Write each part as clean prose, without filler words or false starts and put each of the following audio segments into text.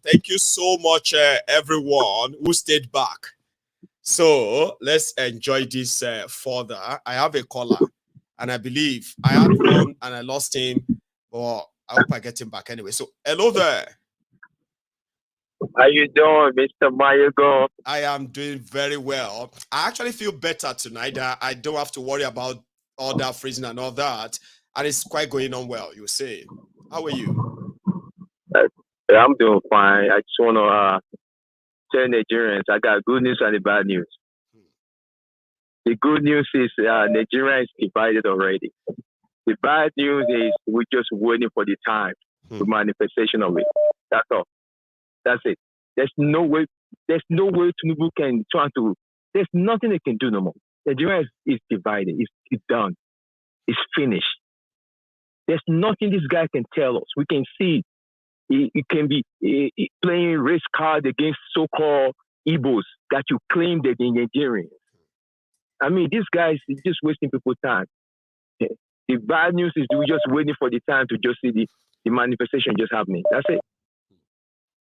Thank you so much, everyone who stayed back. So let's enjoy this further. I have a caller, and I believe I had one and I lost him, but I hope I get him back anyway. So hello there. How you doing, Mr. Mayogo? I am doing very well. I actually feel better tonight. I don't have to worry about all that freezing and all that, and it's quite going on well. You say, how are you? I'm doing fine. I just want to tell Nigerians I got good news and the bad news. The good news is Nigeria is divided already. The bad news is we're just waiting for the time, the manifestation of it. That's all. That's it. There's no way Tinubu can try to. There's nothing they can do no more. Nigeria is divided. It's done. It's finished. There's nothing this guy can tell us. We can see he can be playing race card against so-called Igbos that you claim they're Nigerians. I mean, these guys is just wasting people's time. The bad news is we're just waiting for the time to just see the manifestation just happening. That's it.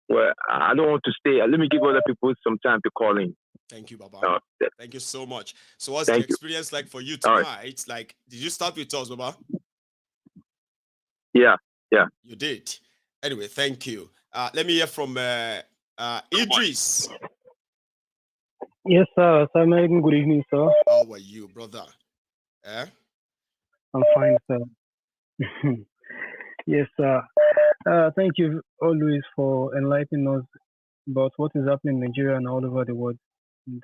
Well, I don't want to stay. Let me give other people some time to call in. Thank you, Baba. Thank you so much. So what's the experience like for you tonight? Right. Like, did you start with us, Baba? Yeah. You did. Anyway, thank you. Let me hear from Idris. Yes, sir. Assalamualaikum. Good evening, sir. How are you, brother? I'm fine, sir. Yes, sir. Thank you always for enlightening us about what is happening in Nigeria and all over the world. And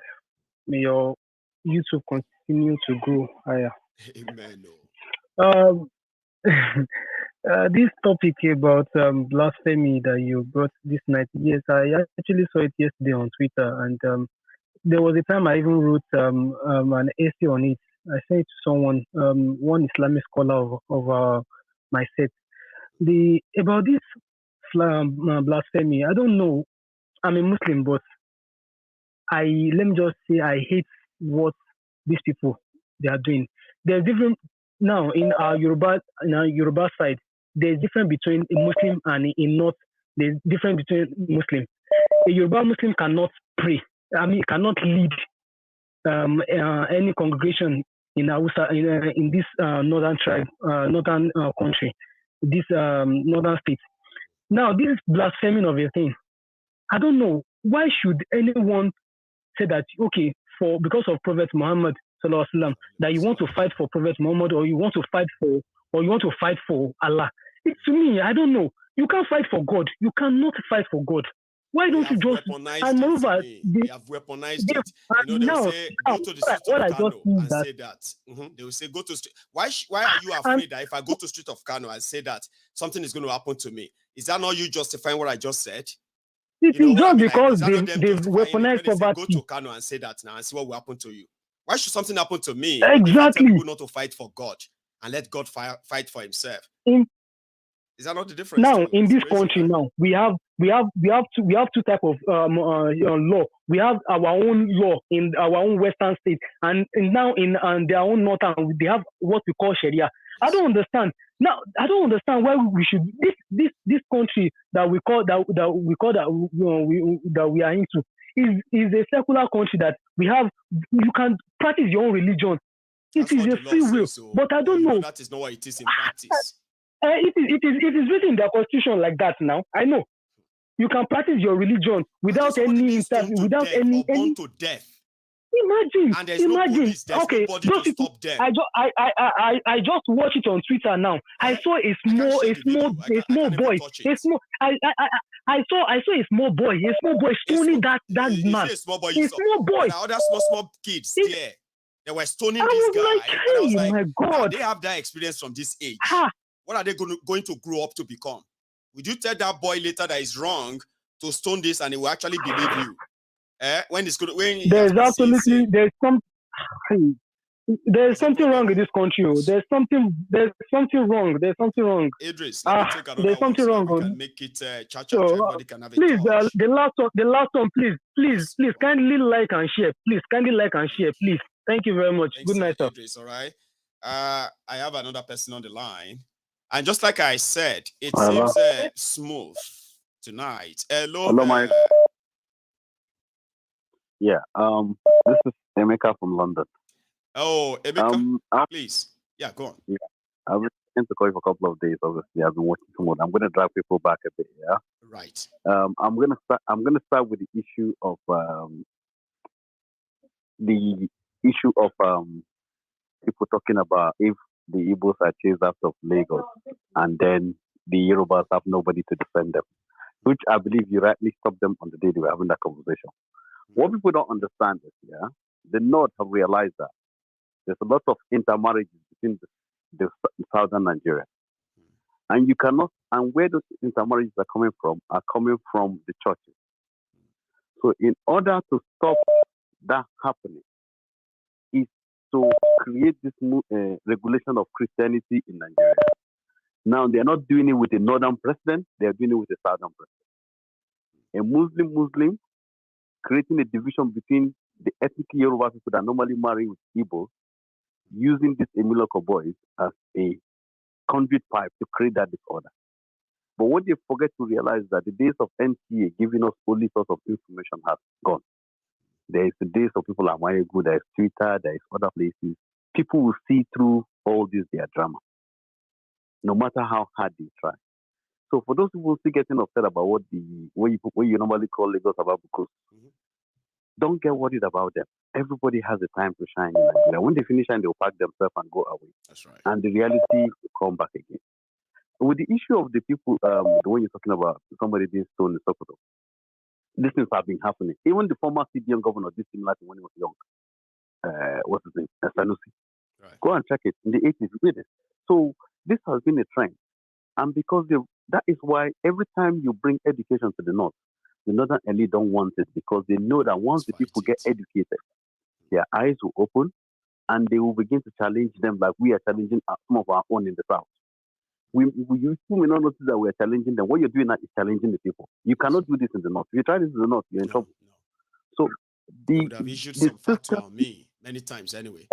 may your YouTube continue to grow higher. Amen. This topic about blasphemy that you brought this night, yes, I actually saw it yesterday on Twitter, and there was a time I even wrote an essay on it. I sent it to someone, one Islamic scholar of my set. About this blasphemy, I don't know. I'm a Muslim, but let me just say I hate what these people they are doing. There's different now in our Yoruba side. There's difference between a Muslim and a not. There's difference between Muslim. A Yoruba Muslim cannot pray. Cannot lead any congregation in Hausa in this northern tribe, northern country, this northern state. Now, this is blaspheming of a thing. I don't know why should anyone say that because of Prophet Muhammad sallallahu alaihi wasallam that you want to fight for Prophet Muhammad or you want to fight for Allah. To me, I don't know. You can't fight for God. You cannot fight for God. Why don't you just? And moreover, they have weaponized it. They will say go to the street of Kano and say that. They will say go to street. Why are you afraid that if I go to street of Kano and say that something is going to happen to me? Is that not you justifying what I just said? It is just because they've weaponized poverty. Go to Kano and say that now and see what will happen to you. Why should something happen to me? Exactly. If I tell people not to fight for God and let God fight for Himself. Is that not the difference? Now, in this country, now we have two types of law. We have our own law in our own Western state, and now in their own Northern, they have what we call Sharia. I don't understand. Now, I don't understand why we should this country that we are into is a secular country that we have. You can practice your own religion. It is a free will, but I don't know. That is not what it is in practice. It is written in the constitution like that. Now I know you can practice your religion without any to death. Imagine, and there's no police, there's nobody to stop them. I just watched it on Twitter now. I saw a small boy. I saw a small boy stoning that man. A small boy. There are other small kids there. They were stoning I this was guy. like, And I was hey, like, my now God. they have that experience from this age. Ha. What are they going to grow up to become? Would you tell that boy later that it's wrong to stone this and he will actually believe you? When he has There's been seeing absolutely, sin. there's There's a something problem wrong in here. this country. Oh. There's something wrong. There's something wrong. Idris, let me take another There's one something so that wrong. we Oh. can make it cha-cha. So, Everybody can have a please, touch. the last one, please, Yes. kindly like and share. Please, kindly like and share, please. Thank you very much. Thanks, Good night, sir. Idris. All right. I have another person on the line. And just like I said, it Hello. seems smooth tonight. Hello Hello, there. Mike. Yeah. This is Emeka from London. Oh, Emeka, please. Yeah, go on. Yeah. I've been trying to call you for a couple of days. Obviously, I've been working too much. I'm going to drag people back a bit. Yeah. Right. I'm going to start. I'm going to start with the issue of people talking about if the Igbos are chased out of Lagos and then the Yorubas have nobody to defend them, which I believe you rightly stopped them on the day they were having that conversation. What people don't understand is, yeah, the North have realized that there's a lot of intermarriages between the southern Nigeria. And you cannot, and where those intermarriages are coming from the churches. So in order to stop that happening, is to create this regulation of Christianity in Nigeria. Now they're not doing it with a northern president; they're doing it with a southern president. A Muslim creating a division between the ethnic Yoruba people that normally marry with Igbo, using these Emiloko boys as a conduit pipe to create that disorder. But what they forget to realize is that the days of NTA giving us only source of information have gone. There is the days of people like Mayegu, there is Twitter, there is other places. People will see through all this their drama, no matter how hard they try. So for those people still getting upset about what you normally call Lagos about because don't get worried about them. Everybody has a time to shine in Nigeria. When they finish and they'll pack themselves and go away. That's right. And the reality will come back again. With the issue of the people, the one you're talking about, somebody being stoned in Sokoto, these things have been happening. Even the former CDM governor did similar to when he was young. What's his name? Sanusi. Right. Go and check it. In the 80s, we did it. So this has been a trend. And because that is why every time you bring education to the North, the Northern elite don't want it because they know that once the people get educated, their eyes will open and they will begin to challenge them like we are challenging some of our own in the South. You may not notice that we are challenging them. What you're doing now is challenging the people. You cannot do this in the North. If you try this in the North, you're in trouble. No. So they would have issued some fatwa on me many times anyway.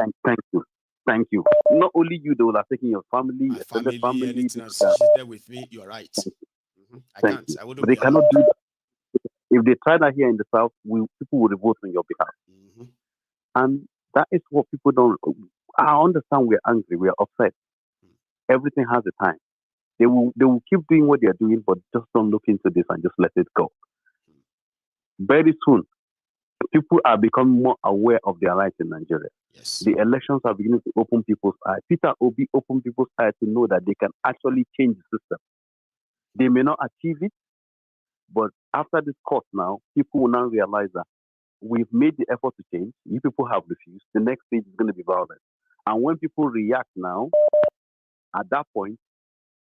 Thank you. Not only you, they will have taken your family, my family, anything associated with me. You're right. I can't. I wouldn't. But they cannot do that. If they try that here in the South, people will revolt on your behalf. And that is what people don't. I understand we're angry, we're upset. Everything has a time. They will keep doing what they are doing, but just don't look into this and just let it go. Very soon, people are becoming more aware of their rights in Nigeria. Yes. The elections are beginning to open people's eyes. Peter Obi opened people's eyes to know that they can actually change the system. They may not achieve it, but after this course now, people will now realize that we've made the effort to change. You people have refused. The next stage is going to be violence. And when people react now, at that point,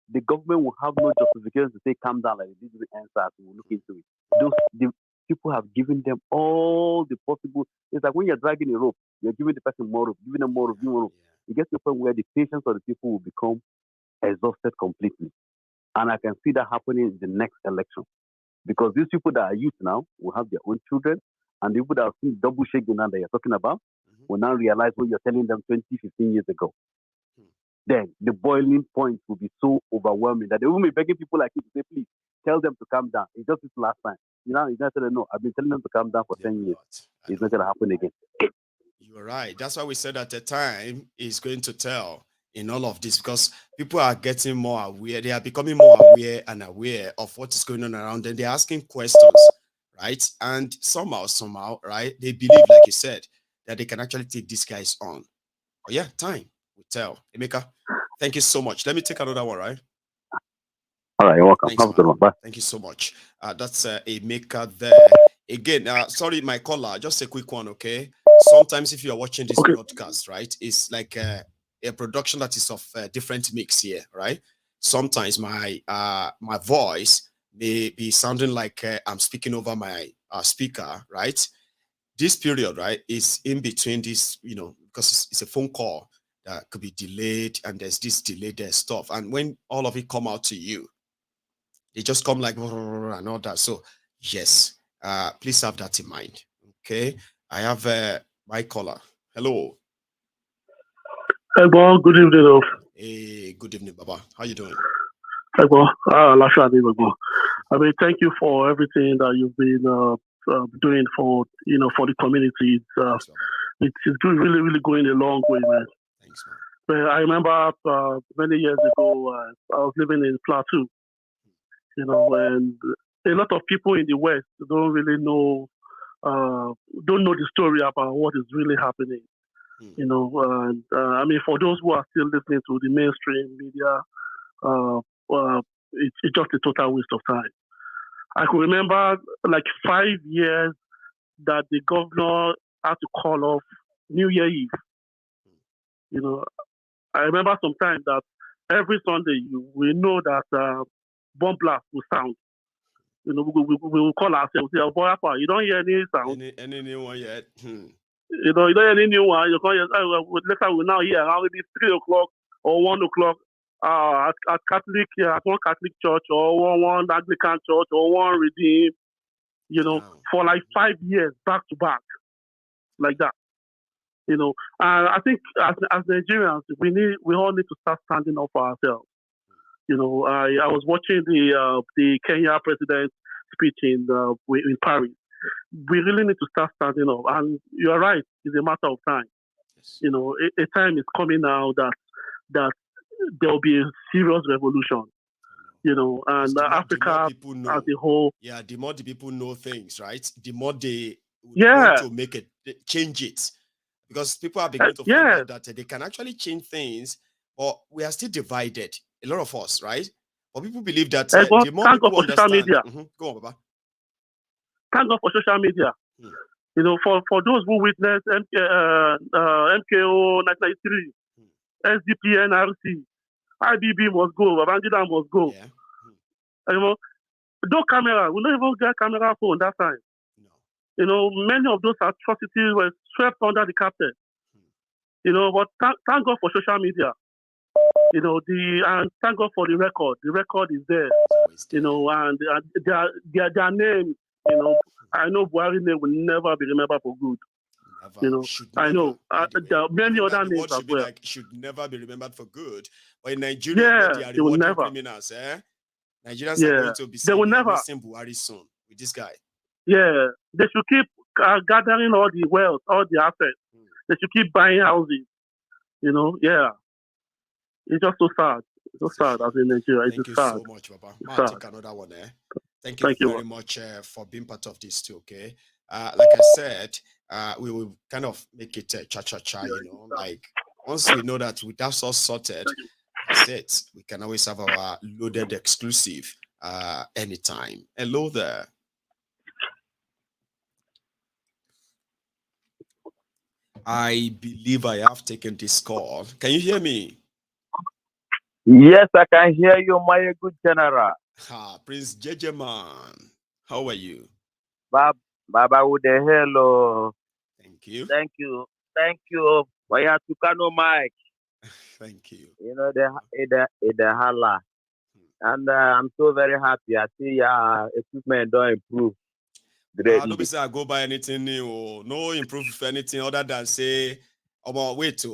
the government will have no justification to say, calm down, like this is the answer, we'll look into it. The people have given them all the possible. It's like when you're dragging a rope, you're giving the person more rope, giving them more rope, giving more rope. It gets to a point where the patience of the people will become exhausted completely. And I can see that happening in the next election. Because these people that are youth now will have their own children, and the people that have seen double shaking that you're talking about will now realize what you're telling them 20, 15 years ago. Then the boiling point will be so overwhelming that they will be begging people like you to say, please tell them to calm down. It's just this last time. You know, it's not telling them, no, I've been telling them to calm down for 10 years. It's not going to happen again. You're right. That's why we said at the time is going to tell in all of this, because people are getting more aware. They are becoming more aware and aware of what is going on around them. They're asking questions, right? And somehow, right, they believe, like you said, that they can actually take these guys on. But yeah, time will tell. Emeka, thank you so much. Let me take another one, right? All right, you're welcome. Thanks, have a good one. Bye. Thank you so much. That's Emeka there. Again, sorry, my caller, just a quick one, okay? sometimes if you are watching this broadcast, right, it's like a production that is of a different mix here, right? Sometimes my my voice may be sounding like I'm speaking over my speaker, right? This period, right, is in between this, you know, because it's a phone call that could be delayed, and there's this delayed stuff. And when all of it come out to you, they just come like and all that. So yes, please have that in mind. Okay, I have my caller. Hello. Hey, boy, good evening. Hey, good evening, Baba. How you doing? Hey, boy, I mean, thank you for everything that you've been doing for for the community. Thanks, Baba. It's good, really, really going a long way, man. Thanks, man. But I remember many years ago, I was living in Plateau, and a lot of people in the West don't really know, don't know the story about what is really happening. And I mean, for those who are still listening to the mainstream media, uh, it's just a total waste of time. I could remember like 5 years that the governor had to call off New Year Eve. I remember sometimes that every Sunday we know that bomb blast will sound. We will call ourselves, say, "Oh, boy, you don't hear any sound. Any new one yet? You don't hear any new one. You can't hear, later we now hear around maybe 3 o'clock or 1 o'clock at Catholic, at one Catholic church or one Anglican church or one Redeem, for like 5 years back to back, like that. And I think as Nigerians, we all need to start standing up for ourselves. I was watching the Kenya president speech in Paris. We really need to start standing up, and you're right. It's a matter of time. Yes. A time is coming now that there will be a serious revolution. And Africa as a whole. Yeah, the more the people know things, right? The more they want to make it, change it, because people are beginning to find out that they can actually change things, but we are still divided. A lot of us, right? But people believe that the more people understand. Media. Go on, Baba. Thank God for social media. For those who witnessed MKO 1993, SDP, NRC, IBB must go, Babangida must go. Yeah. No camera. We don't even get camera phone that time. No. Many of those atrocities were swept under the carpet. But thank God for social media. And thank God for the record. The record is there. And their names, I know Buhari name will never be remembered for good. I know there are many other names as well. Should never be remembered for good. But in Nigeria, they are rewarding criminals. Nigerians are going to be saying they are missing Buhari soon with this guy. Yeah, they should keep gathering all the wealth, all the assets. They should keep buying houses. It's just so sad. It's so sad as in Nigeria. Thank you so much, Baba. I'll take another one. Thank you very much for being part of this too. Okay. Like I said, we will kind of make it cha-cha-cha. Like once we know that that's all sorted, that's it. We can always have our loaded exclusive anytime. Hello there. I believe I have taken this call. Can you hear me? Yes, I can hear you, my good general. Prince JJ Man. How are you? Baba with the hello. Thank you. Thank you. Thank you. Waya Tukano Mike. Thank you. The hala. And I'm so very happy. I see equipment don't improve. Don't be say I go buy anything new. No improve anything other than say, wait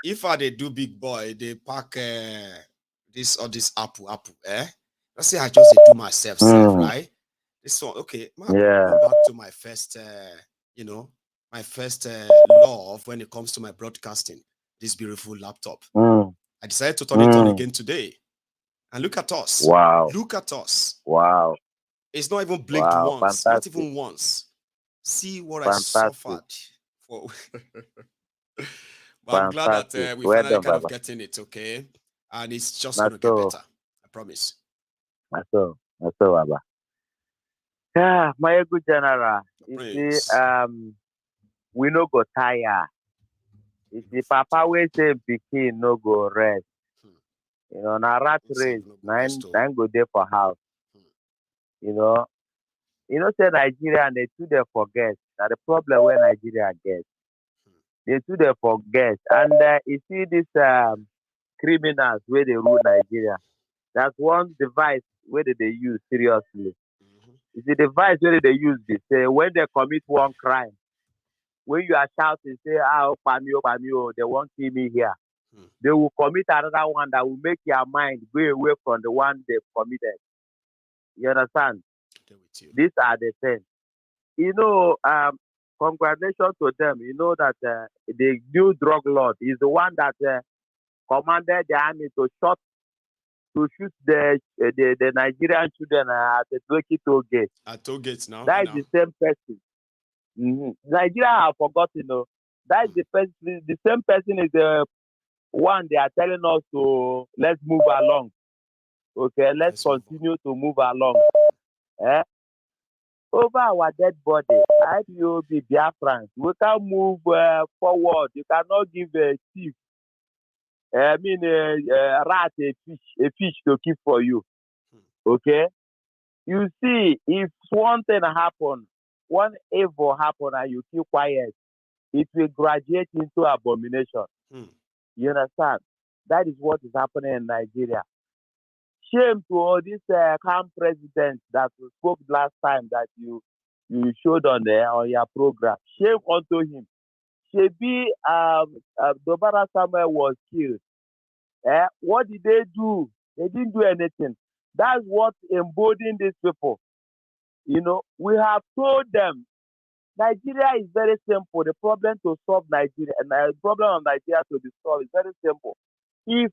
if I they do big boy, they pack this or this apple, let's say I just do myself safe, right? This one, okay. Go back to my first, my first love when it comes to my broadcasting. This beautiful laptop. I decided to turn it on again today, and look at us. Wow! Look at us. Wow! It's not even blinked once. Fantastic. Not even once. See what fantastic. I suffered for. But I'm glad that we finally kind of getting it, okay? And it's just going to get better. I promise. That's all, Baba. Yeah, my good general. You see, we no go tire. It's the papa wey say pikin no go rest. You know, na rat race, nine go there for house. You know, say Nigeria they too they forget. That the problem where Nigeria gets. They too they forget. And you see this criminals where they rule Nigeria. That's one device where they use seriously. It's the device where they use this. When they commit one crime, when you are shouting, say, oh, Pamio, they won't kill me here. They will commit another one that will make your mind go away from the one they've committed. You understand? These are the things. You know, congratulations to them. You know that the new drug lord is the one that commanded the army to shoot the Nigerian children at the Turkey toll gate. At toll gates now. That is the same person. Nigeria have forgotten. That is the same person is the one they are telling us to let's move along. Okay, let's continue to move along. Over our dead body, IPOB Biafrans, we can move forward. You cannot give a thief, a rat, a fish to keep for you. Okay? You see, if one thing happen, one evil happen and you keep quiet, it will graduate into abomination. You understand? That is what is happening in Nigeria. Shame to all these calm presidents that spoke last time that you showed on your program. Shame unto him. Shebi Dobara Samuel was killed. What did they do? They didn't do anything. That's what emboldened these people. You know, we have told them Nigeria is very simple. The problem to solve Nigeria and the problem of Nigeria to be solved is very simple. If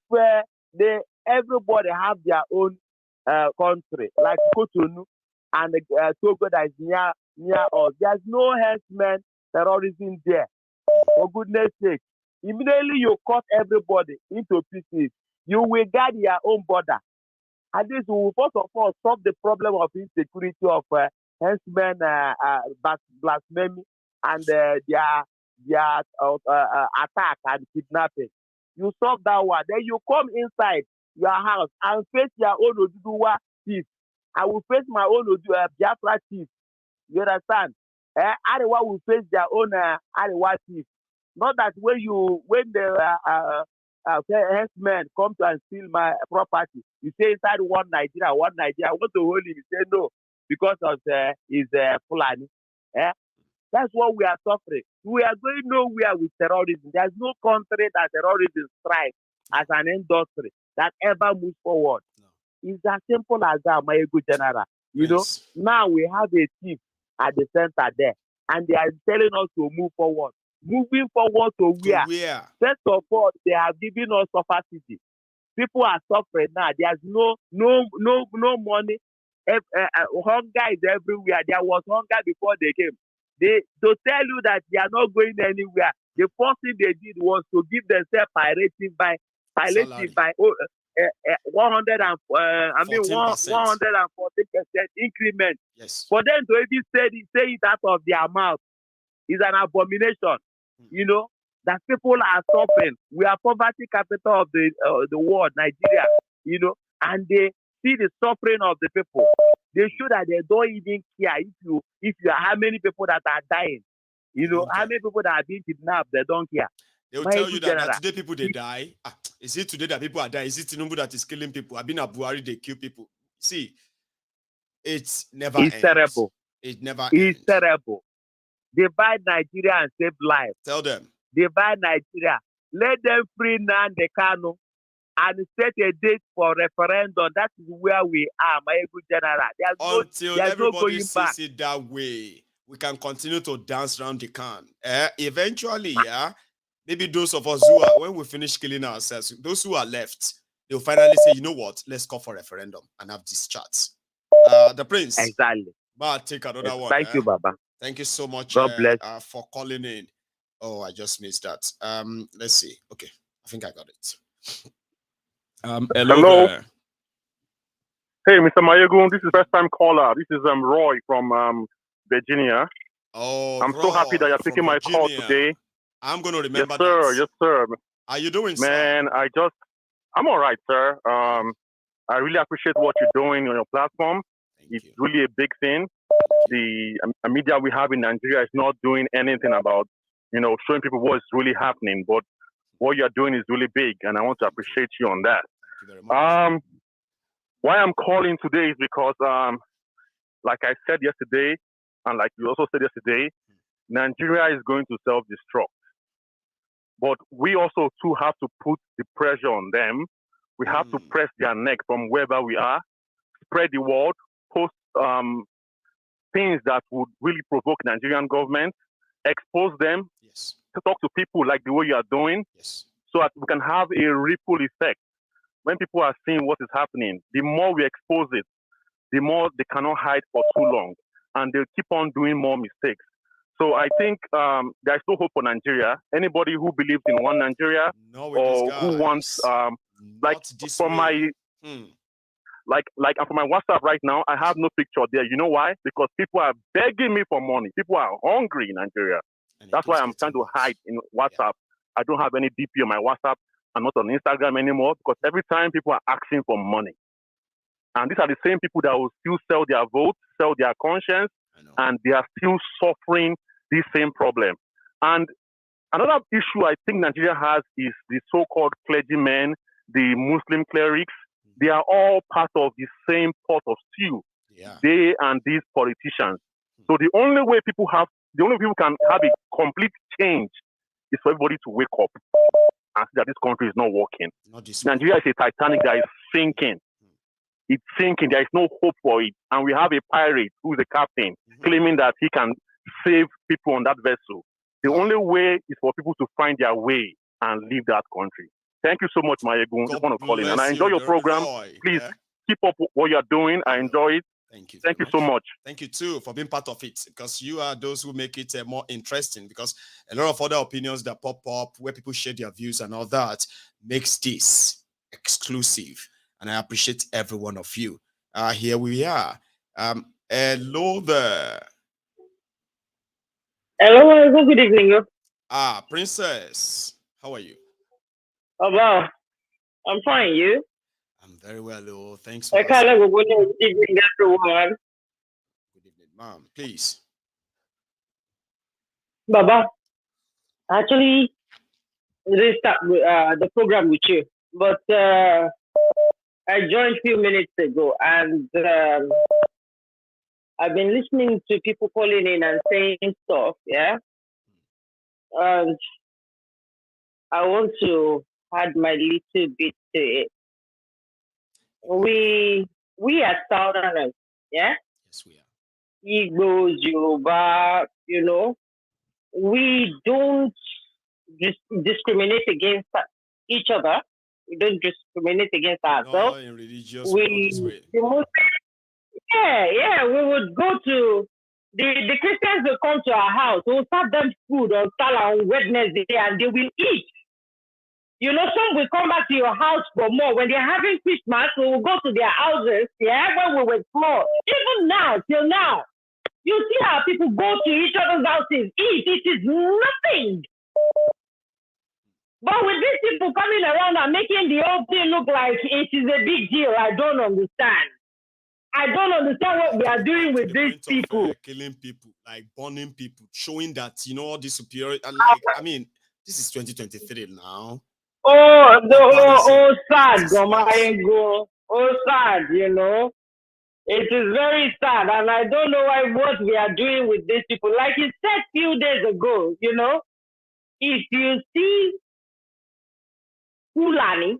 everybody have their own country, like Cotonou and Togo that is near us, there's no herdsmen terrorism there. For goodness sake, immediately you cut everybody into pieces. You will guard your own border. And this will first of all solve the problem of insecurity of herdsmen blasphemy and their attack and kidnapping. You solve that one. Then you come inside your house and face your own Oduduwa chief. I will face my own Biafra chief. You understand? Arewa will face their own Arewa chief. Not that when the herdsmen come to and steal my property, you say inside one Nigeria, I want to hold him. You say no, because of his Fulani. That's what we are suffering. We are going nowhere with terrorism. There's no country that terrorism thrives as an industry that ever moves forward. No. It's as simple as that, my good general. You know, now we have a chief at the center there, and they are telling us to move forward. Moving forward to where? First of all, they have given us subsidy. People are suffering now. There's no money. Hunger is everywhere. There was hunger before they came. To tell you that they are not going anywhere, the first thing they did was to give themselves palliative by 114% increment. Yes. For them to even say it out of their mouth is an abomination. You know that people are suffering. We are poverty capital of the world, Nigeria. You know, and they see the suffering of the people. They show that they don't even care if you are how many people that are dying. You know, how many people that are being kidnapped, they don't care. They will tell you that today people they die. Is it today that people are dying? Is it Tinubu that is killing people? I've been at Buhari, they kill people. See, it's never ends. Terrible. It never ends. It's terrible. Divide Nigeria and save lives. Tell them. Divide Nigeria. Let them free Nnamdi Kanu and set a date for referendum. That is where we are, my good general. Until everybody sees it that way, we can continue to dance around the can. Eventually, maybe those of us who are, when we finish killing ourselves, those who are left, they'll finally say, you know what, let's call for referendum and have these chats. The Prince. Exactly. But take another one. Thank you, Baba. Thank you so much God bless. For calling in. Oh, I just missed that. Let's see. Okay, I think I got it. Hello. There. Hey, Mr. Mayegun, this is first time caller. This is Roy from Virginia. Oh, I'm so happy that you're from taking my call Virginia. today. I'm going to remember Yes, sir. that. Yes, sir. How you doing, Man, sir? I'm all right, sir. I really appreciate what you're doing on your platform. Thank It's you. really a big thing. The media we have in Nigeria is not doing anything about, showing people what's really happening. But what you're doing is really big, and I want to appreciate you on that. Thank you very much. Why I'm calling today is because, like I said yesterday, and like you also said yesterday, Nigeria is going to self-destruct. But we also too have to put the pressure on them. We have to press their neck from wherever we are, spread the word, post things that would really provoke Nigerian government, expose them, Yes. to talk to people like the way you are doing, Yes. so that we can have a ripple effect. When people are seeing what is happening, the more we expose it, the more they cannot hide for too long, and they'll keep on doing more mistakes. So I think there's no hope for Nigeria. Anybody who believes in one Nigeria or who wants, like from my like from my WhatsApp right now, I have no picture there. You know why? Because people are begging me for money. People are hungry in Nigeria. That's why I'm trying to hide in WhatsApp. I don't have any DP on my WhatsApp. I'm not on Instagram anymore because every time people are asking for money. And these are the same people that will still sell their votes, sell their conscience, and they are still suffering this same problem. And another issue I think Nigeria has is the so-called clergymen, the Muslim clerics. They are all part of the same pot of stew. Yeah. They and these politicians. So the only way people can have a complete change is for everybody to wake up and see that this country is not working. Nigeria is a Titanic that is sinking. It's sinking. There is no hope for it. And we have a pirate who is a captain claiming that he can save people on that vessel. The only way is for people to find their way and leave that country. Thank you so much, Mayegun. Just want to call in. And I enjoy your program. Please keep up what you're doing. I enjoy it. Thank you. Thank you so much. Thank you too for being part of it, because you are those who make it more interesting, because a lot of other opinions that pop up where people share their views and all that makes this exclusive. And I appreciate every one of you. Here we are. Hello there. Hello, good evening. Princess, how are you? Oh, wow. I'm fine, you? I'm very well, oh, thanks for asking. Good evening, everyone. Good evening, ma'am. Please. Baba, actually, let's start the program with you. But I joined a few minutes ago, and I've been listening to people calling in and saying stuff, yeah? And I want to add my little bit to it. We are Southerners, yeah? Yes, we are. Igbos, Yoruba, we don't discriminate against each other. We don't discriminate against ourselves. No, in religious way. We would go to the Christians will come to our house. We'll serve them food on Salah on Wednesday, and they will eat. Some will come back to your house for more. When they're having Christmas, we will go to their houses, when we were small. Even now, till now, you see how people go to each other's houses, eat. It is nothing. But with these people coming around and making the whole thing look like it is a big deal, I don't understand. I don't understand what we are doing with these people. Killing people, like burning people, showing that, all the superiority. This is 2023 now. Sad, Gomayengo. Sad, It is very sad, and I don't know what we are doing with these people. Like you said a few days ago, if you see Fulani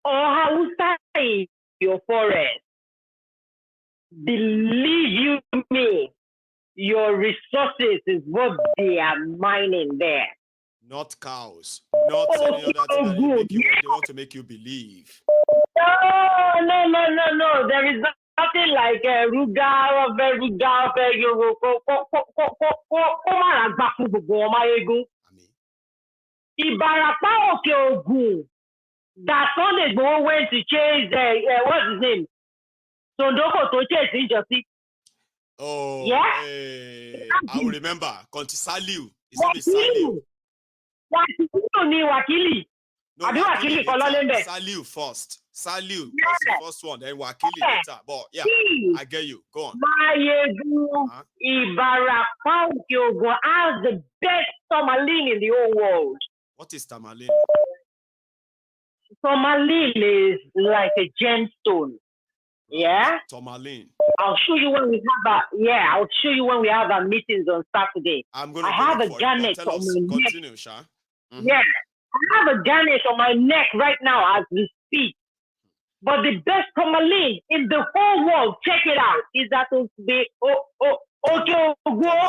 or Hausa in your forest, believe you me, your resources is what they are mining there. Not cows, not any other thing that they want to make you believe. No. There is nothing like Ruga or Veruga. Ibarapa Okeogun. That Sunday go went to chase what's his name? Sondoko to chase Injustice. Oh, Yeah? I will remember. Conti Saliu. His name is Saliu. Wakili. No, Abi Wakili later. Kololembe. Saliu first. Saliu was the first one, then Wakili later. But yeah, I get you. Go on. Mayegun Ibarapa Okeogun has the best tourmaline in the whole world. What is Tamalin? Tourmaline is like a gemstone. Yeah? Tourmaline. I'll show you when we have our meetings on Saturday. I'm going to have a for garnet it, tell on us. my neck. Continue, Sha. Mm-hmm. Yeah. I have a garnet on my neck right now as we speak. But the best tourmaline in the whole world, check it out, is that Okeogun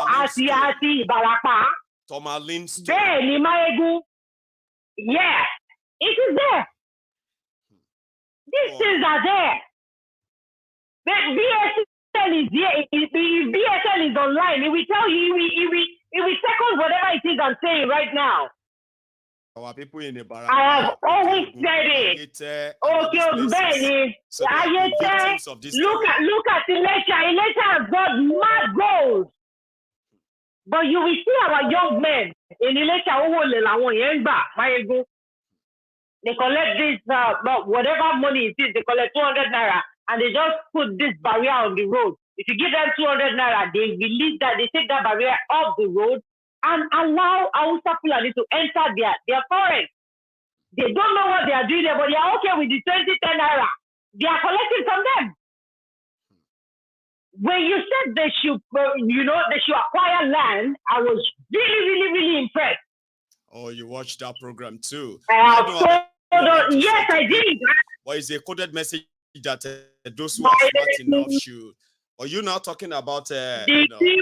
Asiasi Ibarapa. Tourmaline stone. There, Nimayegu. Yeah. It is there. These things are there. The BSN is there. If BSN is online, it will tell you, it will second whatever it is I'm saying right now. Our people in the Baraka, I have always said it. Okay, Benny. so look at Elisha. Elisha has got mad goals. But you will see our young men in Elisha. They collect this, whatever money it is, they collect 200 naira and they just put this barrier on the road. If you give them 200 naira, they release that, they take that barrier off the road and allow Hausa Fulani to enter their forest. They don't know what they are doing there, but they are okay with the 20 naira. They are collecting from them. When you said they should, they should acquire land, I was really, really, really impressed. Oh, you watched that program too. Yes, I did. Or is a coded message that those who are smart enough should? Or you now talking about the people in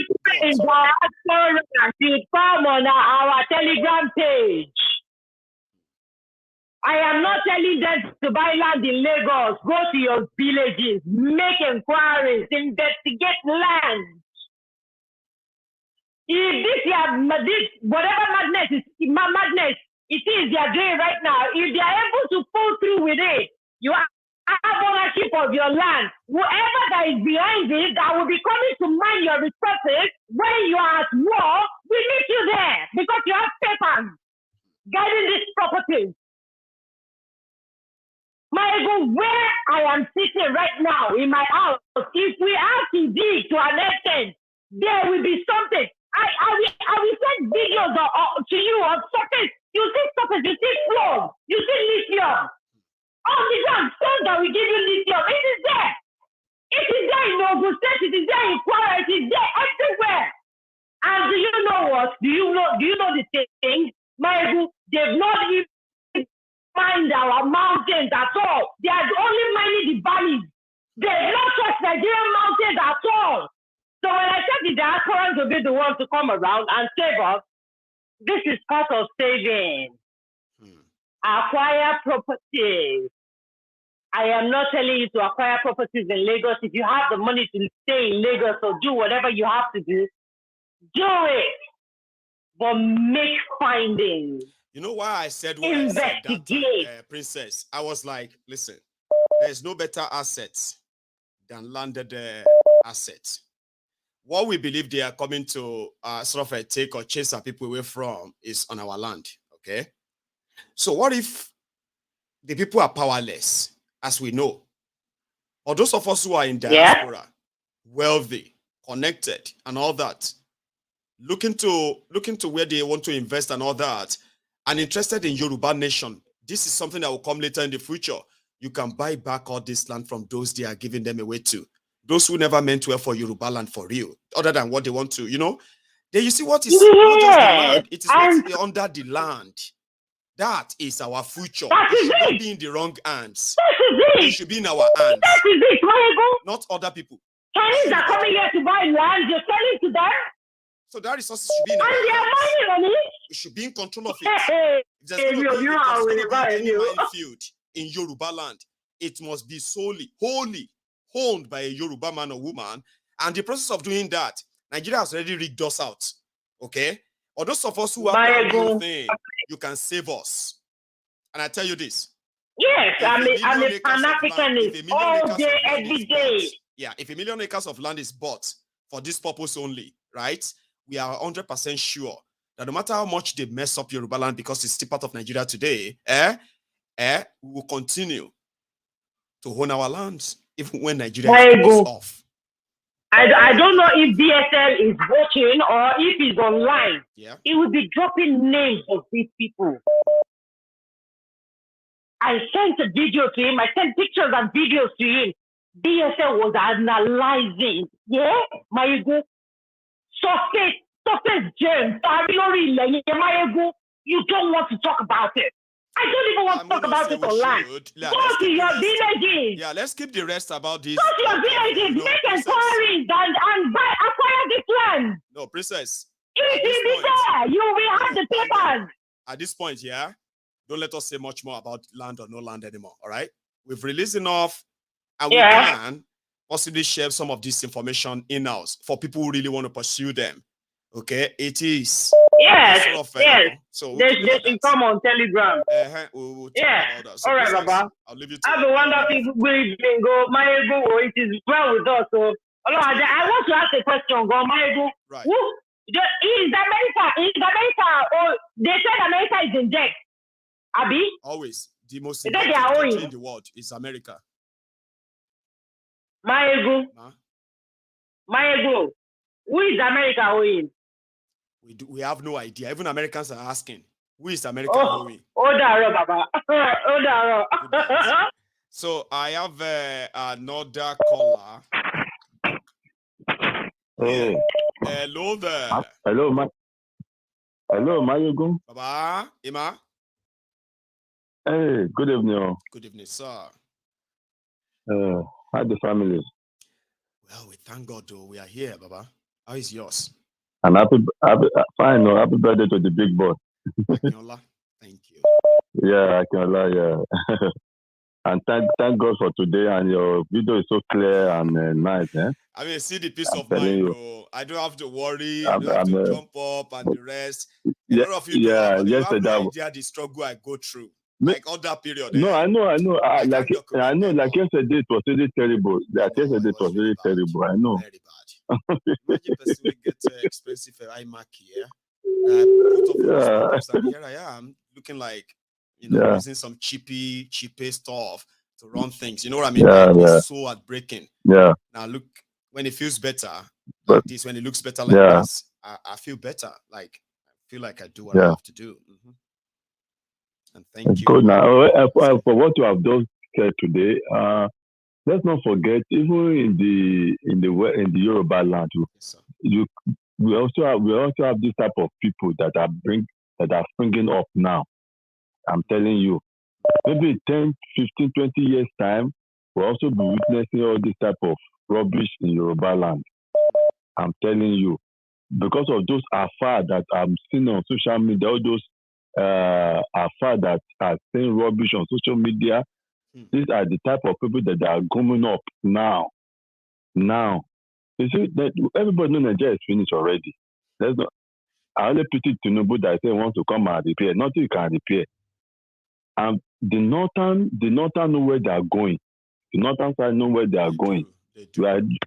diaspora should come on our Telegram page. I am not telling them to buy land in Lagos. Go to your villages, make inquiries, investigate land. If whatever madness it is they are doing right now, if they are able to pull through with it, you have ownership of your land. Whoever that is behind it that will be coming to mine your resources when you are at war, we meet you there because you have papers guiding these properties. Where I am sitting right now in my house, if we have to dig to an extent, there will be something. I will send videos to you of surface. You see surface, you see floors, you see lithium. All the damn stones that we give you lithium, it is there. It is there in Ogun State, it is there in Kwara, it is there everywhere. And do you know what? Do you know the thing? They've not even mined our mountains at all. They are only mining the valleys. They've not touched Nigerian mountains at all. So when I said the diaspora will be the one to come around and save us, this is part of saving. Acquire properties. I am not telling you to acquire properties in Lagos. If you have the money to stay in Lagos or do whatever you have to do it. But make findings. You know why I said what I said that time, Princess? I was like, listen, there's no better assets than landed assets. What we believe they are coming to sort of take or chase our people away from is on our land, okay? So what if the people are powerless, as we know? Or those of us who are in diaspora, wealthy, connected, and all that, looking to where they want to invest and all that, and interested in Yoruba nation, this is something that will come later in the future. You can buy back all this land from those they are giving them away to. Those who never meant well for Yoruba land for real, other than what they want to, Then you see what is not just the land, it is what's under the land. That is our future. It should not be in the wrong hands. It should be in our hands. That is it. Not other people. Chinese are coming here to buy land. You're selling to them. So that resources should be in our hands. And they are buying on it. We should be in control of it. If there's going to be any minefield in Yoruba land, it must be solely, wholly owned by a Yoruba man or woman. And the process of doing that, Nigeria has already rigged us out. Okay? Or those of us who have that real thing, you can save us. And I tell you this. Yes, I'm a Pan-Africanist all day, every day. Yeah, if 1 million acres of land is bought for this purpose only, right? We are 100% sure that no matter how much they mess up Yoruba land because it's still part of Nigeria today, we will continue to own our lands even when Nigeria is off. I don't know if DSL is watching or if he's online. Yeah. He will be dropping names of these people. I sent a video to him. I sent pictures and videos to him. DSL was analyzing. Yeah, Mayego. Surface germs. You don't want to talk about it. I don't even want to talk about it online. Go to your villages. Yeah, let's keep the rest about this. Go to your villages, make inquiries and acquire this land. No, princess. It will be there. You will have the papers. At this point, yeah, don't let us say much more about land or no land anymore, all right? We've released enough, and we can possibly share some of this information in-house for people who really want to pursue them. Okay, it is. Yes, sort of, yes. So they should come on Telegram. We'll yeah. About that. So all right, Baba. I'll leave you to have a wonderful evening. Go, Mayego. It is well with us. So, I want to ask a question. Go, Mayego. Right. Is America? Oh, they said America is in debt. Abi? Always. The most important country in the world is America. Mayego. Huh? Mayego. Who is America owing? We have no idea. Even Americans are asking, who is America owing? Baba. So I have another caller. Hey. Hello there. Hello, Hello, Mayego. Baba, Ima. Hey, good evening. Good evening, sir. How's the family? Well, we thank God, though. We are here, Baba. How is yours? And fine. Happy birthday to the big boy. Akinola, thank you. Yeah, Akinola, yeah. And thank God for today. And your video is so clear and nice. I mean, see the peace of mind. Though. I don't have to worry. I don't have to jump up and the rest. A lot of you have no idea the struggle I go through. Like all that period. No, I know. Like yesterday, it was really terrible. Yesterday, it was really terrible. I know. Very bad. Imagine person will get expensive iMac here. And here I am looking like, using some cheapy stuff to run things. You know what I mean? It's so heartbreaking. Yeah. Now look, when it feels better like this, when it looks better like this, I feel better. Like I feel like I do what I have to do. Mm-hmm. And thank you. Good now. For what you have just said today, let's not forget, even in the Yoruba land, we also have this type of people that are springing up now. I'm telling you, maybe 10, 15, 20 years time, we'll also be witnessing all this type of rubbish in Yoruba land. I'm telling you, because of those afar that I'm seeing on social media, all those afar that are saying rubbish on social media, these are the type of people that are coming up now. You see, that everybody knows Nigeria is finished already. I only pity Tinubu that say wants to come and repair. Nothing can repair. And the northern know where they are going. The northern side know where they are going. It's only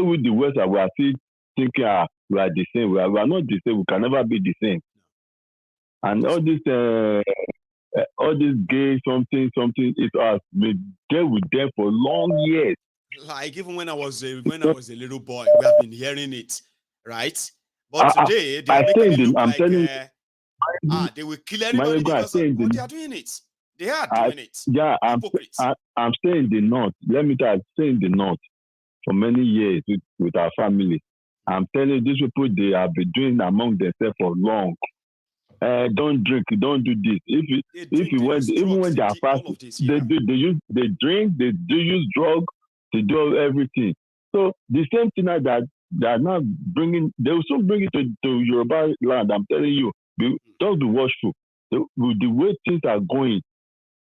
with the west that we are still thinking we are the same. We are not the same. We can never be the same. And all this gay something, it has been there with them for long years. Like even when I was a little boy, we have been hearing it, right? But today they are making it look like they will kill anybody because they are doing it. They are doing it. Yeah, I'm staying in the north. Let me tell you, I'm staying in the north for many years with our family. I'm telling you, these people, they have been doing among themselves for long. Don't drink, don't do this. Even when they are fasting, they drink, they do use drugs, they do everything. So the same thing that they are now bringing, they will soon bring it to Yoruba land. I'm telling you, just be watchful. With the way things are going,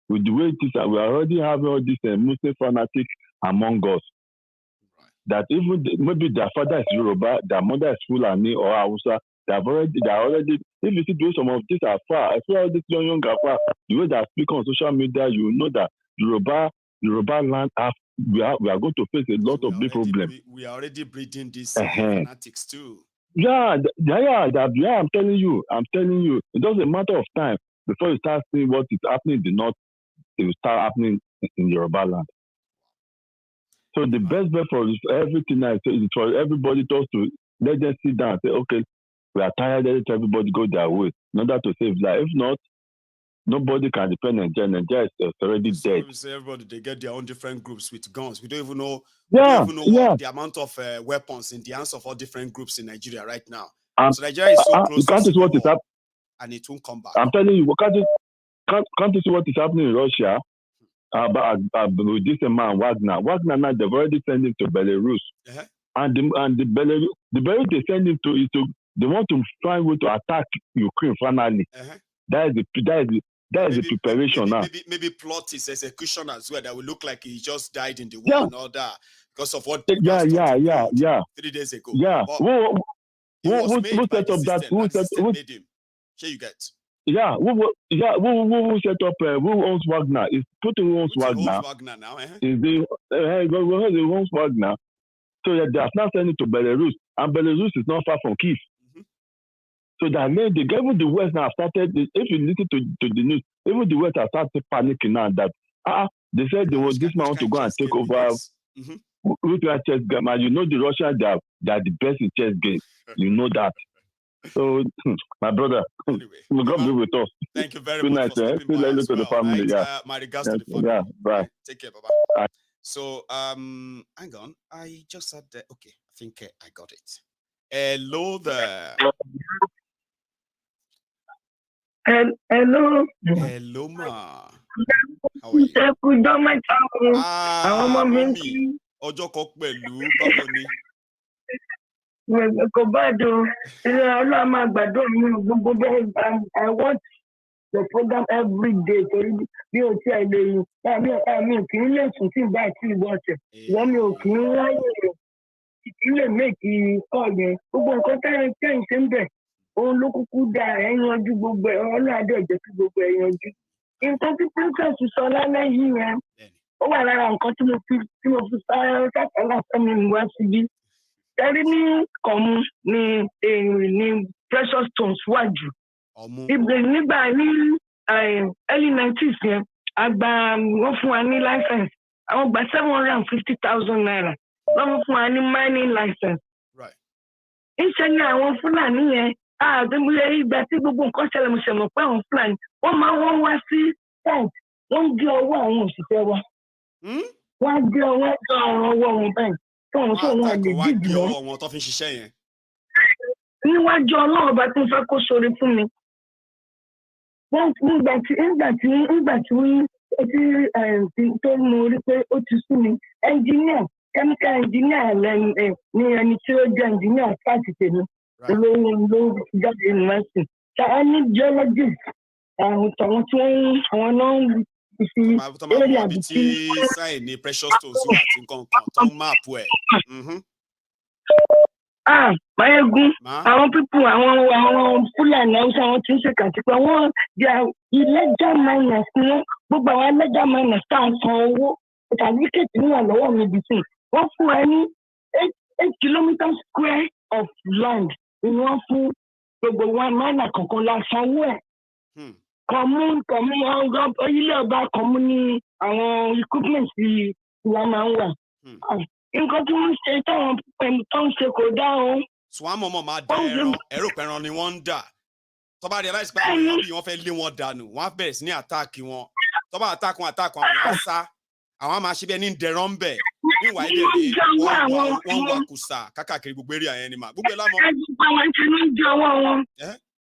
we already have all these Muslim fanatics among us. That even maybe their father is Yoruba, their mother is Fulani or Hausa. They are already. If you see some of these are far, I see all these young are far. The way they speak on social media, you know that Yoruba land have we are going to face a lot of big problems. We are already breeding these fanatics too. I'm telling you. It doesn't matter of time before you start seeing what is happening in the north. It will start happening in Yoruba land. So the best bet for everything is for everybody to let them sit down and say, okay, we are tired. Let everybody go their way in order to save life. If not, nobody can depend on Nigeria. Nigeria is already dead. Say everybody, they get their own different groups with guns. We don't even know. What the amount of weapons in the hands of all different groups in Nigeria right now. So Nigeria is so close to civil war, and it won't come back. I'm telling you, can't you see what is happening in Russia? With this man Wagner. Wagner now they've already sent him to Belarus, and the Belarus they send him to they want to find a way to attack Ukraine finally. That is the preparation now. Maybe plot his execution as well. That will look like he just died in the war and all that because of what. 3 days ago. Yeah. Who set up that? Who made him? Sure, you get. Yeah, who set up? Who owns Wagner? Is Putin who owns Wagner? Owns Wagner now? Is the who owns Wagner? So they are now sending to Belarus, and Belarus is not far from Kiev. So that means even the West now started. If you listen to the news, even the West have started panicking now that they said this man want to go and take over. With chess game, and you know the Russians they are the best in chess games. You know that. So, my brother, anyway, God be with us. Thank you very much. Good night, to the family. Right? My regards to the family. Yeah, bye. Right. Take care, bye. So, hang on. I just had the okay. I think I got it. Hello there. Hello. Hello, ma. How are you? Mommy. Ọjọ́ kan pẹ̀lú báwo ni? Kò bá dùn. Ọlọ́run máa gbàdúrà mi gbogbo bẹ́ẹ̀. I watch the program every day. Torí bí o tí ẹ lè yin. Mi ò kì í lè sùn tí ìgbà tí ìwọ ọ̀sẹ̀. Ìwọ mi ò kì í ráyè kì í lè méjì kọ́ yẹn. Gbogbo nǹkan tẹ́yìn ṣe ń bẹ̀. Òun ló kúkú dá ẹ̀ yanjú gbogbo ẹ̀. Ọlọ́run adé ọ̀jẹ̀ kí gbogbo ẹ̀ yanjú. Nǹkan tí Princess sọ lálẹ́ yìí yẹn. Ó wà lára nǹkan tí mo fi sáré lásán mi wá síbí. Ẹ̀rí ní kọ̀mú ní precious stones wà jù. Nígbà ní early 90s yẹn, wọ́n fún wa ní license. Àwọn gba 750,000 naira. Wọ́n fún wa ní mining license. Iṣẹ́ ni àwọn Fúlàní yẹn, ìgbà tí gbogbo nǹkan ṣẹlẹ̀ mo ṣẹ̀mọ̀ pé àwọn Fúlàní, wọ́n wá sí site, wọ́n ń gé ọwọ́ àwọn òṣìṣẹ́ wa. Wọ́n á gbé ọwọ́ wọn báyìí. Ọwọ́ wọn tó fi ń ṣiṣẹ́ yẹn. Níwájú Ọlọ́run bá tún fẹ́ kó sórí fún mi. Nígbà tí tó mú rí pé ó ti sú mi. Engineer, chemical engineer ni ẹni tí ó jẹ́ engineer fáàtì tèmi. Ló jáde university. Ṣáà ní geologist, àwọn tí àwọn náà ń area bí tí sáì ní precious stones wà tí nǹkan tó ń máàpù ẹ̀. Mayegun, àwọn pípù àwọn Fúlàní Haúsá wọn ti ń ṣe kàtìpé àwọn illegal miners ní gbogbo àwọn illegal miners tá à ń san owó certificate níwà lọ́wọ́ mi bì sí. Wọ́n fún wa ní 8 kilometres square of land ni wọ́n fún gbogbo wọn miner kankan la sanwó ẹ̀. Kọ̀mú ilé ọba kọ̀mú ní àwọn equipment ìwà máa ń wà. Nǹkan tí wọ́n ṣe táwọn tó ń ṣe kò dá o. Sùwọ́n mọ̀mọ́ máa dá ẹ̀rọ pẹ̀ràn ni wọ́n ń dà. Tọ́ba realize pé àwọn èèyàn bí wọ́n fẹ́ lé wọn dànù, wọ́n á bẹ̀rẹ̀ sí ní àtáàkì wọn. Tọ́ba àtáàkì wọn àwọn á sá. Àwọn á máa ṣe bí ẹni ń dẹran bẹ̀. Níwà ilé rẹ̀ wọ́n wà kùsà kákàkiri gbogbo eré àyẹn ni mà. Gbogbo ẹ̀ lámọ̀. Gbogbo àwọn ìṣẹ́ ló ń jẹ ọwọ́ wọn.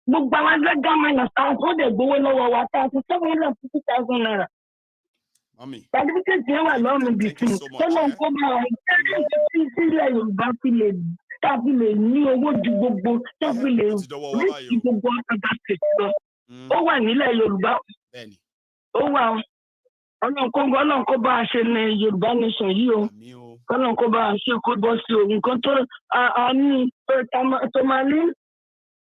Gbogbo àwọn agbẹ́gá miners táwọn tó dẹ̀ gbowó lọ́wọ́ wa tá a ti 750,000 naira. Certificate yẹn wà lọ́rùn bìtì. Tọ́lá ń kó bá wa ní sílẹ̀ Yorùbá fi lè ní owó ju gbogbo tó fi lè rí gbogbo ọ̀gá ṣètì lọ. Ó wà nílẹ̀ Yorùbá. Ó wà Ọlọ́run kó bá a ṣe ní Yorùbá nation yìí o. Ọlọ́run kó bá a ṣe kó bọ́ sí o. Nǹkan tó a ní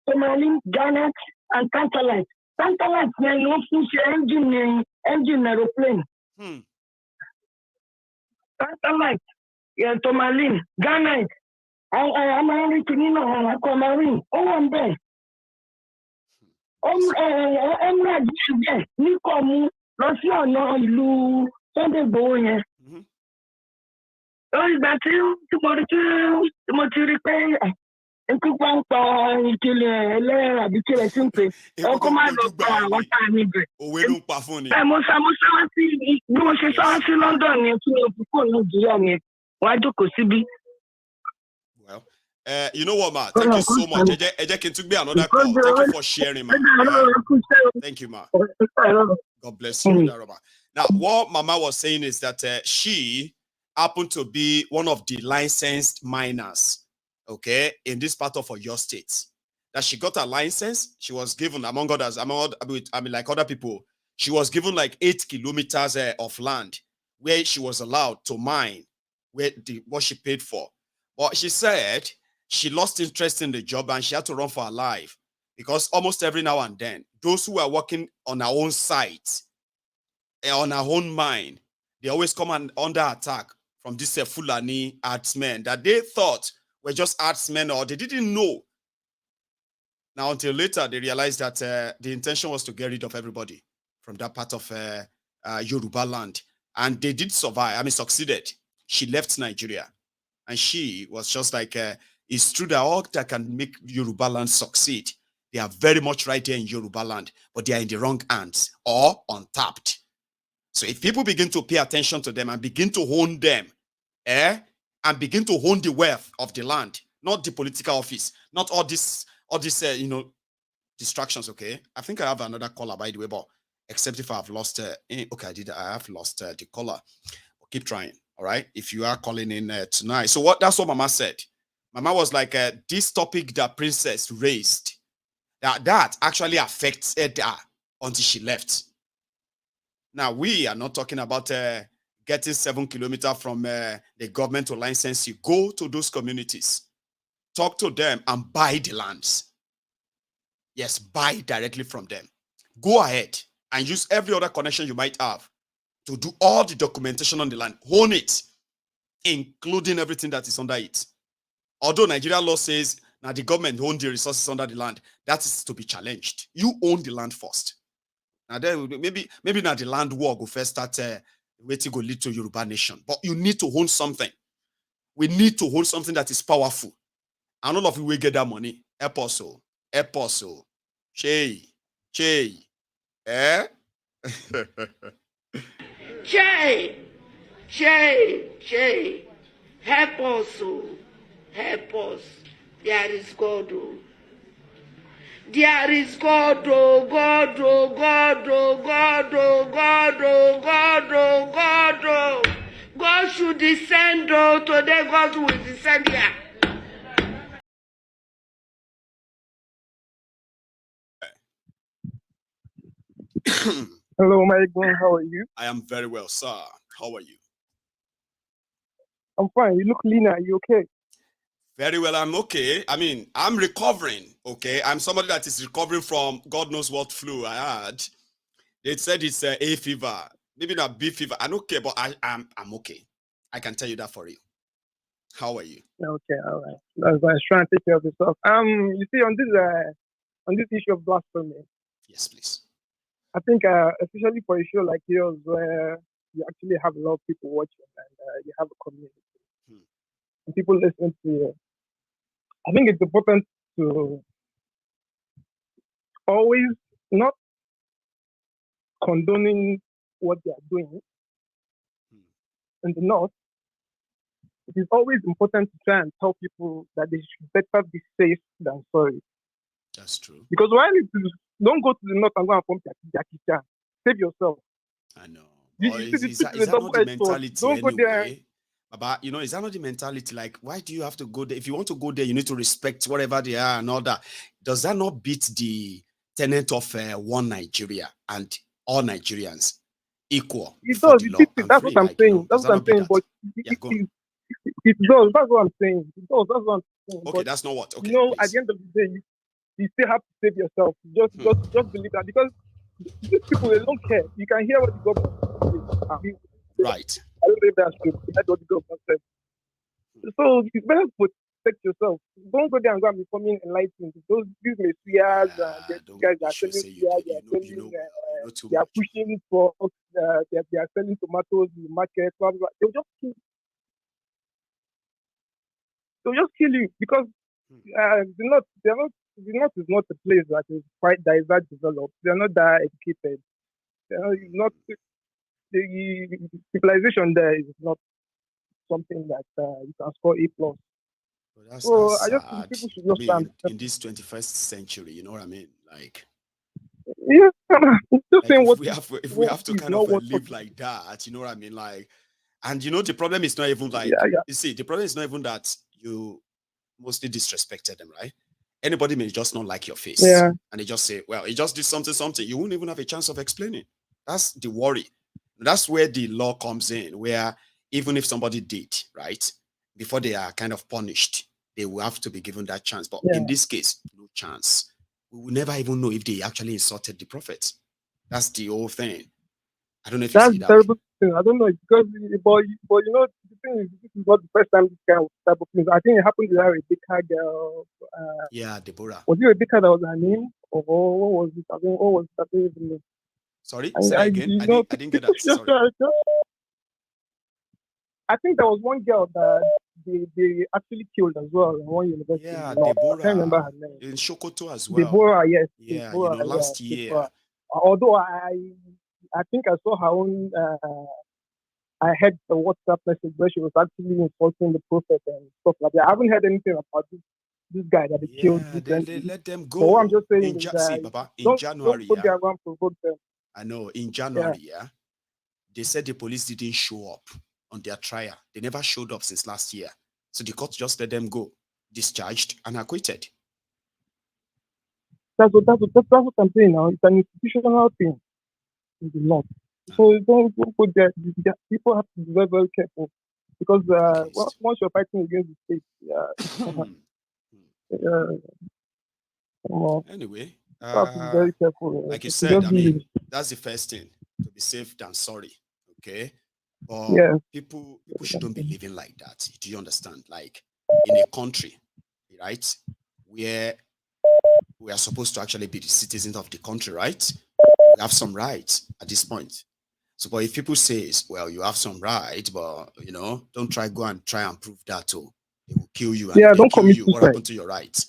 Somali, Ghana, and Tantalite. Tantalite yẹn ni wọ́n fún ṣe engine aeroplane. Satellite, Tomalin, Garnet. I'm only thinking on Aquamarine. Oh, I'm there. Emrad yẹn ní kò mú lọ sí ọ̀nà ìlú Sunday Igboho yẹn. Ìgbà tí mo ti rí pé ikú pa ń pa ìkìlẹ̀ ẹlẹ́rìn àbí kílẹ̀ tí ń pè ọkọ̀ máa lọ pa àwọn tá a níbẹ̀. Òwe ló ń pa fún ni. Mo sáwá sí bí mo ṣe sáwá sí London ni tí mo fi kúrò Nàìjíríà ni wọ́n á jókòó síbí. Well, you know what, ma? Thank you so much. Eje Kintugbe, another call. Thank you for sharing, ma. Thank you, ma. God bless you, Daroma. Now, what Mama was saying is that she happened to be one of the licensed miners, okay, in this part of your state. That she got a license. She was given, among others, like other people, she was given like 8 kilometers of land where she was allowed to mine, what she paid for. But she said she lost interest in the job and she had to run for her life because almost every now and then, those who are working on her own site, on her own mine, they always come under attack from this Fulani artsmen that they thought were just artsmen or they didn't know. Now, until later, they realized that the intention was to get rid of everybody from that part of Yoruba land. And they did survive, succeeded. She left Nigeria. And she was just like, it's true that all that can make Yoruba land succeed, they are very much right here in Yoruba land, but they are in the wrong hands or untapped. So if people begin to pay attention to them and begin to own them, and begin to own the wealth of the land, not the political office, not all this, distractions, okay? I think I have another caller, by the way, but except if I've lost, okay, I have lost the caller. But keep trying. All right, if you are calling in tonight. So that's what Mama said. Mama was like, this topic that Princess raised, that actually affected her until she left. Now, we are not talking about getting 7 kilometers from the government to license you. Go to those communities, talk to them and buy the lands. Yes, buy directly from them. Go ahead and use every other connection you might have to do all the documentation on the land. Own it, including everything that is under it. Although Nigeria law says now the government owns the resources under the land, that is to be challenged. You own the land first. Now then maybe now the land war go first start waiting go lead to Yoruba nation. But you need to own something. We need to own something that is powerful. And all of you will get that money. Eposo. Che. Eh? Che, help us, help us. There is God, there is God, God. God should descend, today God will descend here. Hello, Michael. How are you? I am very well, sir. How are you? I'm fine. You look leaner. Are you okay? Very well, I'm okay. I'm recovering, okay? I'm somebody that is recovering from God knows what flu I had. They said it's A fever, maybe not B fever. I'm okay, but I'm okay. I can tell you that for you. How are you? Okay, all right. That's why I was trying to take care of yourself. You see, on this issue of blasphemy. Yes, please. I think, especially for a show like yours, where you actually have a lot of people watching and you have a community, and people listen to you. I think it's important to always not condoning what they are doing in the north. It is always important to try and tell people that they should better be safe than sorry. That's true. Because while it is, don't go to the north and go and form Jackie. Save yourself. I know. Is that not the mentality don't anyway? Go there. But is that not the mentality? Like, why do you have to go there? If you want to go there, you need to respect whatever they are and all that. Does that not beat the tenet of one Nigeria and all Nigerians equal? It does. That's what I'm saying. That's what I'm saying. But it does. That's what I'm saying. It does. That's what I'm saying. Okay, that's not what. Okay, at the end of the day, you still have to save yourself. Just believe that, because these people, they don't care. You can hear what the government says. Right. I don't know if that should head what the government said. So it's better to protect yourself. Don't go there and go and be becoming enlightened. These messiahs, these guys are selling swears, they are selling, they are pushing for, they are selling tomatoes in the market. Blah, blah, blah. They'll just kill you because the north is not a place that is quite that developed. They're not that educated. Not the civilization there is not something that you can score A+. Well, that's I just sad. think people should just stand. In this 21st century, you know what I mean? Like, yeah, just saying what if we have to kind of live like that, you know what I mean? Like, and you know, the problem is not even like, you see, the problem is not even that you mostly disrespected them, right? Anybody may just not like your face, and they just say, well, he just did something. You won't even have a chance of explaining. That's the worry. That's where the law comes in, where even if somebody did, right, before they are kind of punished, they will have to be given that chance. But in this case, no chance. We will never even know if they actually insulted the prophet. That's the whole thing. I don't know if you see that. Terrible thing. I don't know because, but you know, the thing is, this is not the first time this kind of type of things. I think it happened to that Rebecca girl. Deborah. Was it Rebecca that was her name, or what was it? I think what was that name? Sorry, say again. I didn't get that. Sorry. I think there was one girl that they actually killed as well in one university. Yeah, Deborah. I can't remember her name. In Sokoto as well. Deborah, yes. Yeah, Deborah, last year. Deborah. Although I think I saw her own. I heard the WhatsApp message where she was actually insulting the prophet and stuff like that. I haven't heard anything about this guy that they killed. They let them go. But what I'm just saying in is Baba, in January, don't go there and provoke them. I know. In January, they said the police didn't show up on their trial. They never showed up since last year. So the court just let them go, discharged and acquitted. That's what I'm saying now. It's an institutional thing in the north. So don't put that. People have to be very, very careful because once you're fighting against the state, anyway, have to be very careful. Like you said, I mean, that's the first thing, to be safe than sorry. Okay, but people shouldn't be living like that. Do you understand? Like in a country, right, where we are supposed to actually be the citizens of the country, right? We have some rights at this point. So, but if people say, well, you have some rights, but you know, don't go and prove that too. They will kill you. And don't commit suicide. What happened to your rights?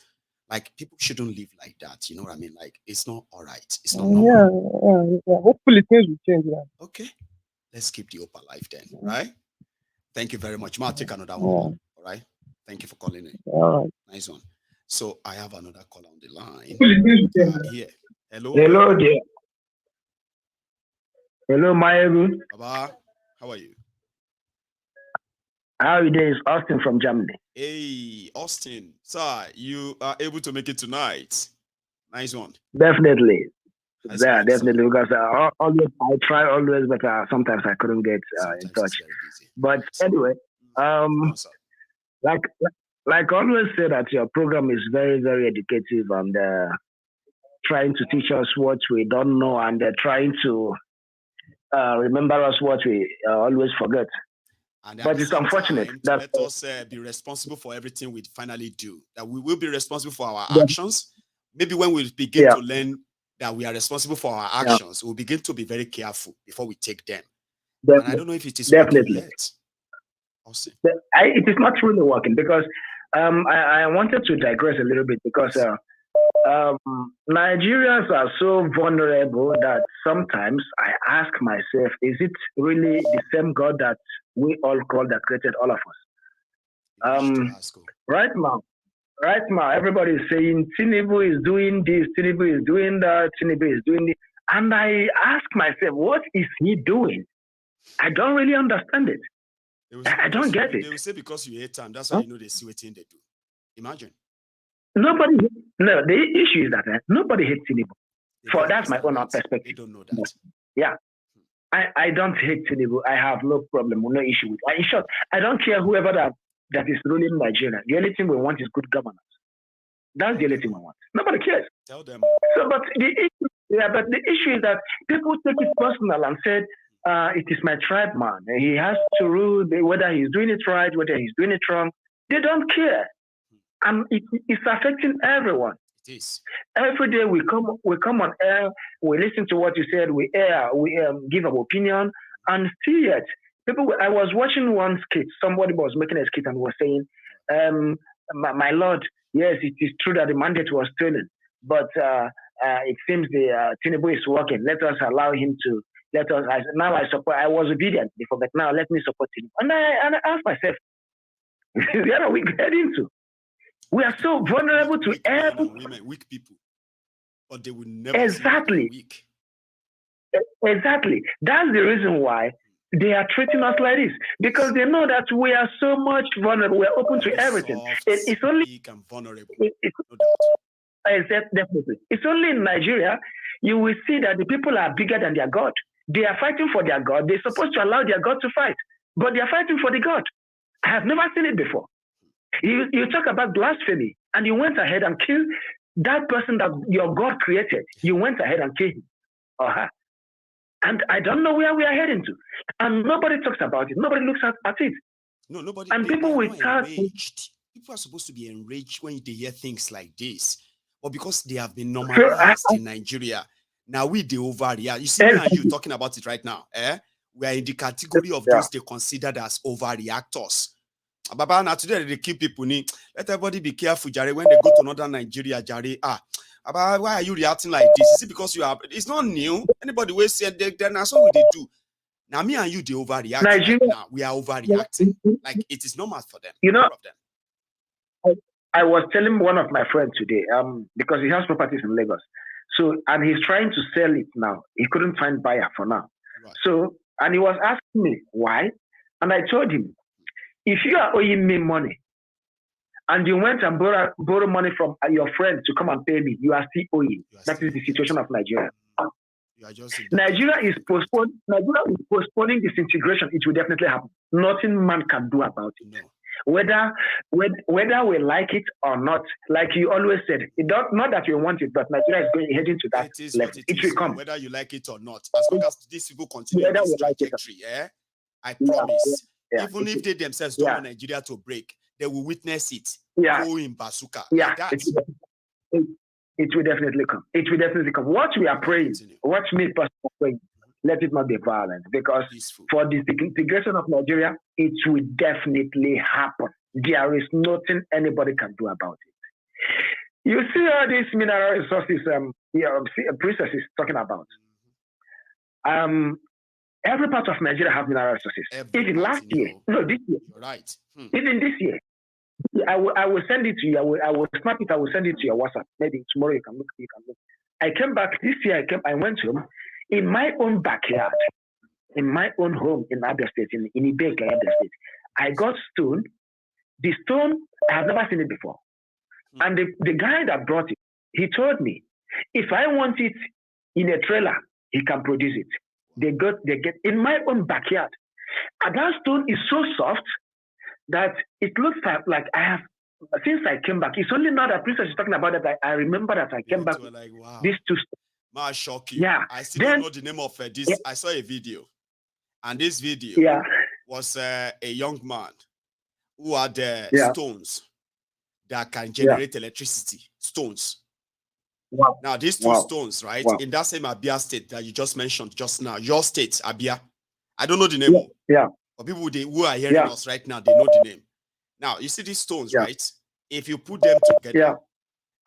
Like people shouldn't live like that. You know what I mean? Like it's not all right. It's not normal. Yeah. Hopefully things will change. Okay, let's keep the hope alive then, right? Thank you very much. I'll take another one. All right. Thank you for calling in. All right. Nice one. So I have another call on the line. Here. Hello. Hello dear. Hello, Mayeru. Baba, how are you? How are you doing? It's Austin from Germany. Hey, Austin. Sir, you are able to make it tonight. Nice one. Definitely. Definitely. Because I try always, but sometimes I couldn't get in touch. But anyway, like always say that your program is very, very educative and trying to teach us what we don't know and trying to remember us what we always forget. But it's unfortunate that let us be responsible for everything we finally do. That we will be responsible for our actions. Maybe when we begin to learn that we are responsible for our actions, we'll begin to be very careful before we take them. And I don't know if it is working yet. Awesome. It is not really working because I wanted to digress a little bit because Nigerians are so vulnerable that sometimes I ask myself, is it really the same God that we all call that created all of us? Right now, everybody is saying Tinubu is doing this, Tinubu is doing that, Tinubu is doing this. And I ask myself, what is he doing? I don't really understand it. I don't get it. They will say because you hate them, that's why you know they see what they do. Imagine. No, the issue is that nobody hates Tinubu. That's my own perspective. They don't know that. Yeah. I don't hate Tinubu. I have no problem, no issue with it. In short, I don't care whoever that is ruling Nigeria. The only thing we want is good governance. That's the only thing we want. Nobody cares. Tell them. So, but the issue is that people take it personal and said, it is my tribe, man. He has to rule whether he's doing it right, whether he's doing it wrong. They don't care. And it's affecting everyone. It is. Every day we come on air, we listen to what you said, we give our opinion, and still yet, people. I was watching one skit. Somebody was making a skit and was saying, my lord, yes, it is true that the mandate was stolen, but it seems the Tinubu is working. Let us allow him to. Now I support. I was obedient before, but now let me support him. And I asked myself, where are we heading to? We are so vulnerable to every women, weak people, but they will never exactly be weak. Exactly. That's the reason why they are treating us like this, because they know that we are so much vulnerable. We are open to everything. It's only weak and vulnerable. No doubt. Definitely. It's only in Nigeria you will see that the people are bigger than their God. They are fighting for their God. They're supposed to allow their God to fight, but they are fighting for the God. I have never seen it before. You talk about blasphemy, and you went ahead and killed that person that your God created. You went ahead and killed him or her. And I don't know where we are heading to. And nobody talks about it. Nobody looks at it. No, nobody. And people will start. People are supposed to be enraged when they hear things like this. But because they have been normalized in Nigeria, now we the overreact. You see me and you talking about it right now. We are in the category of those they considered as overreactors. Baba, now today they keep people need. Let everybody be careful, Jare, when they go to northern Nigeria, Jare. Baba, why are you reacting like this? Is it because you are? It's not new. Anybody will say then that's what they do. Now me and you they overreact. Nigeria, right now we are overreacting. Like it is normal for them. You know, I was telling one of my friends today, because he has properties in Lagos. So and he's trying to sell it now. He couldn't find buyer for now. Right. So and he was asking me why, and I told him, if you are owing me money and you went and borrow money from your friend to come and pay me, you are still owing. That is the situation of Nigeria. Nigeria is postponing disintegration. It will definitely happen. Nothing man can do about it. No. Whether we like it or not, like you always said, not that you want it, but Nigeria is heading to that level. It will come. Whether you like it or not. As long as these people continue this trajectory, I promise. Yeah, even if they themselves don't want Nigeria to break, they will witness it. Go in bazooka. Yeah, like that. It will definitely come. It will definitely come. What we are praying, what me personally praying, let it not be violent, because for the integration of Nigeria, it will definitely happen. There is nothing anybody can do about it. You see all these mineral resources, Princess is talking about. Every part of Nigeria have mineral resources. Even last year, this year. You're right. Even this year, I will send it to you. I will snap it. I will send it to your WhatsApp. Maybe tomorrow you can look. I came back this year. I went home in my own backyard, in my own home in Abia State, in Ibeka, Abia State. I got stone. The stone I have never seen it before, and the guy that brought it, he told me if I want it in a trailer, he can produce it. They get in my own backyard. And that stone is so soft that it looks like I have, since I came back, it's only now that Princess is talking about that I remember that I came back. Like, wow. These two stones. Ma shock you. Yeah. I still don't know the name of this. Yeah. I saw a video. And this video was a young man who had stones that can generate electricity. Stones. Wow. Now, these two stones, right, in that same Abia state that you just mentioned just now, your state, Abia. I don't know the name. Yeah. But people who are hearing us right now, they know the name. Now, you see these stones, right? If you put them together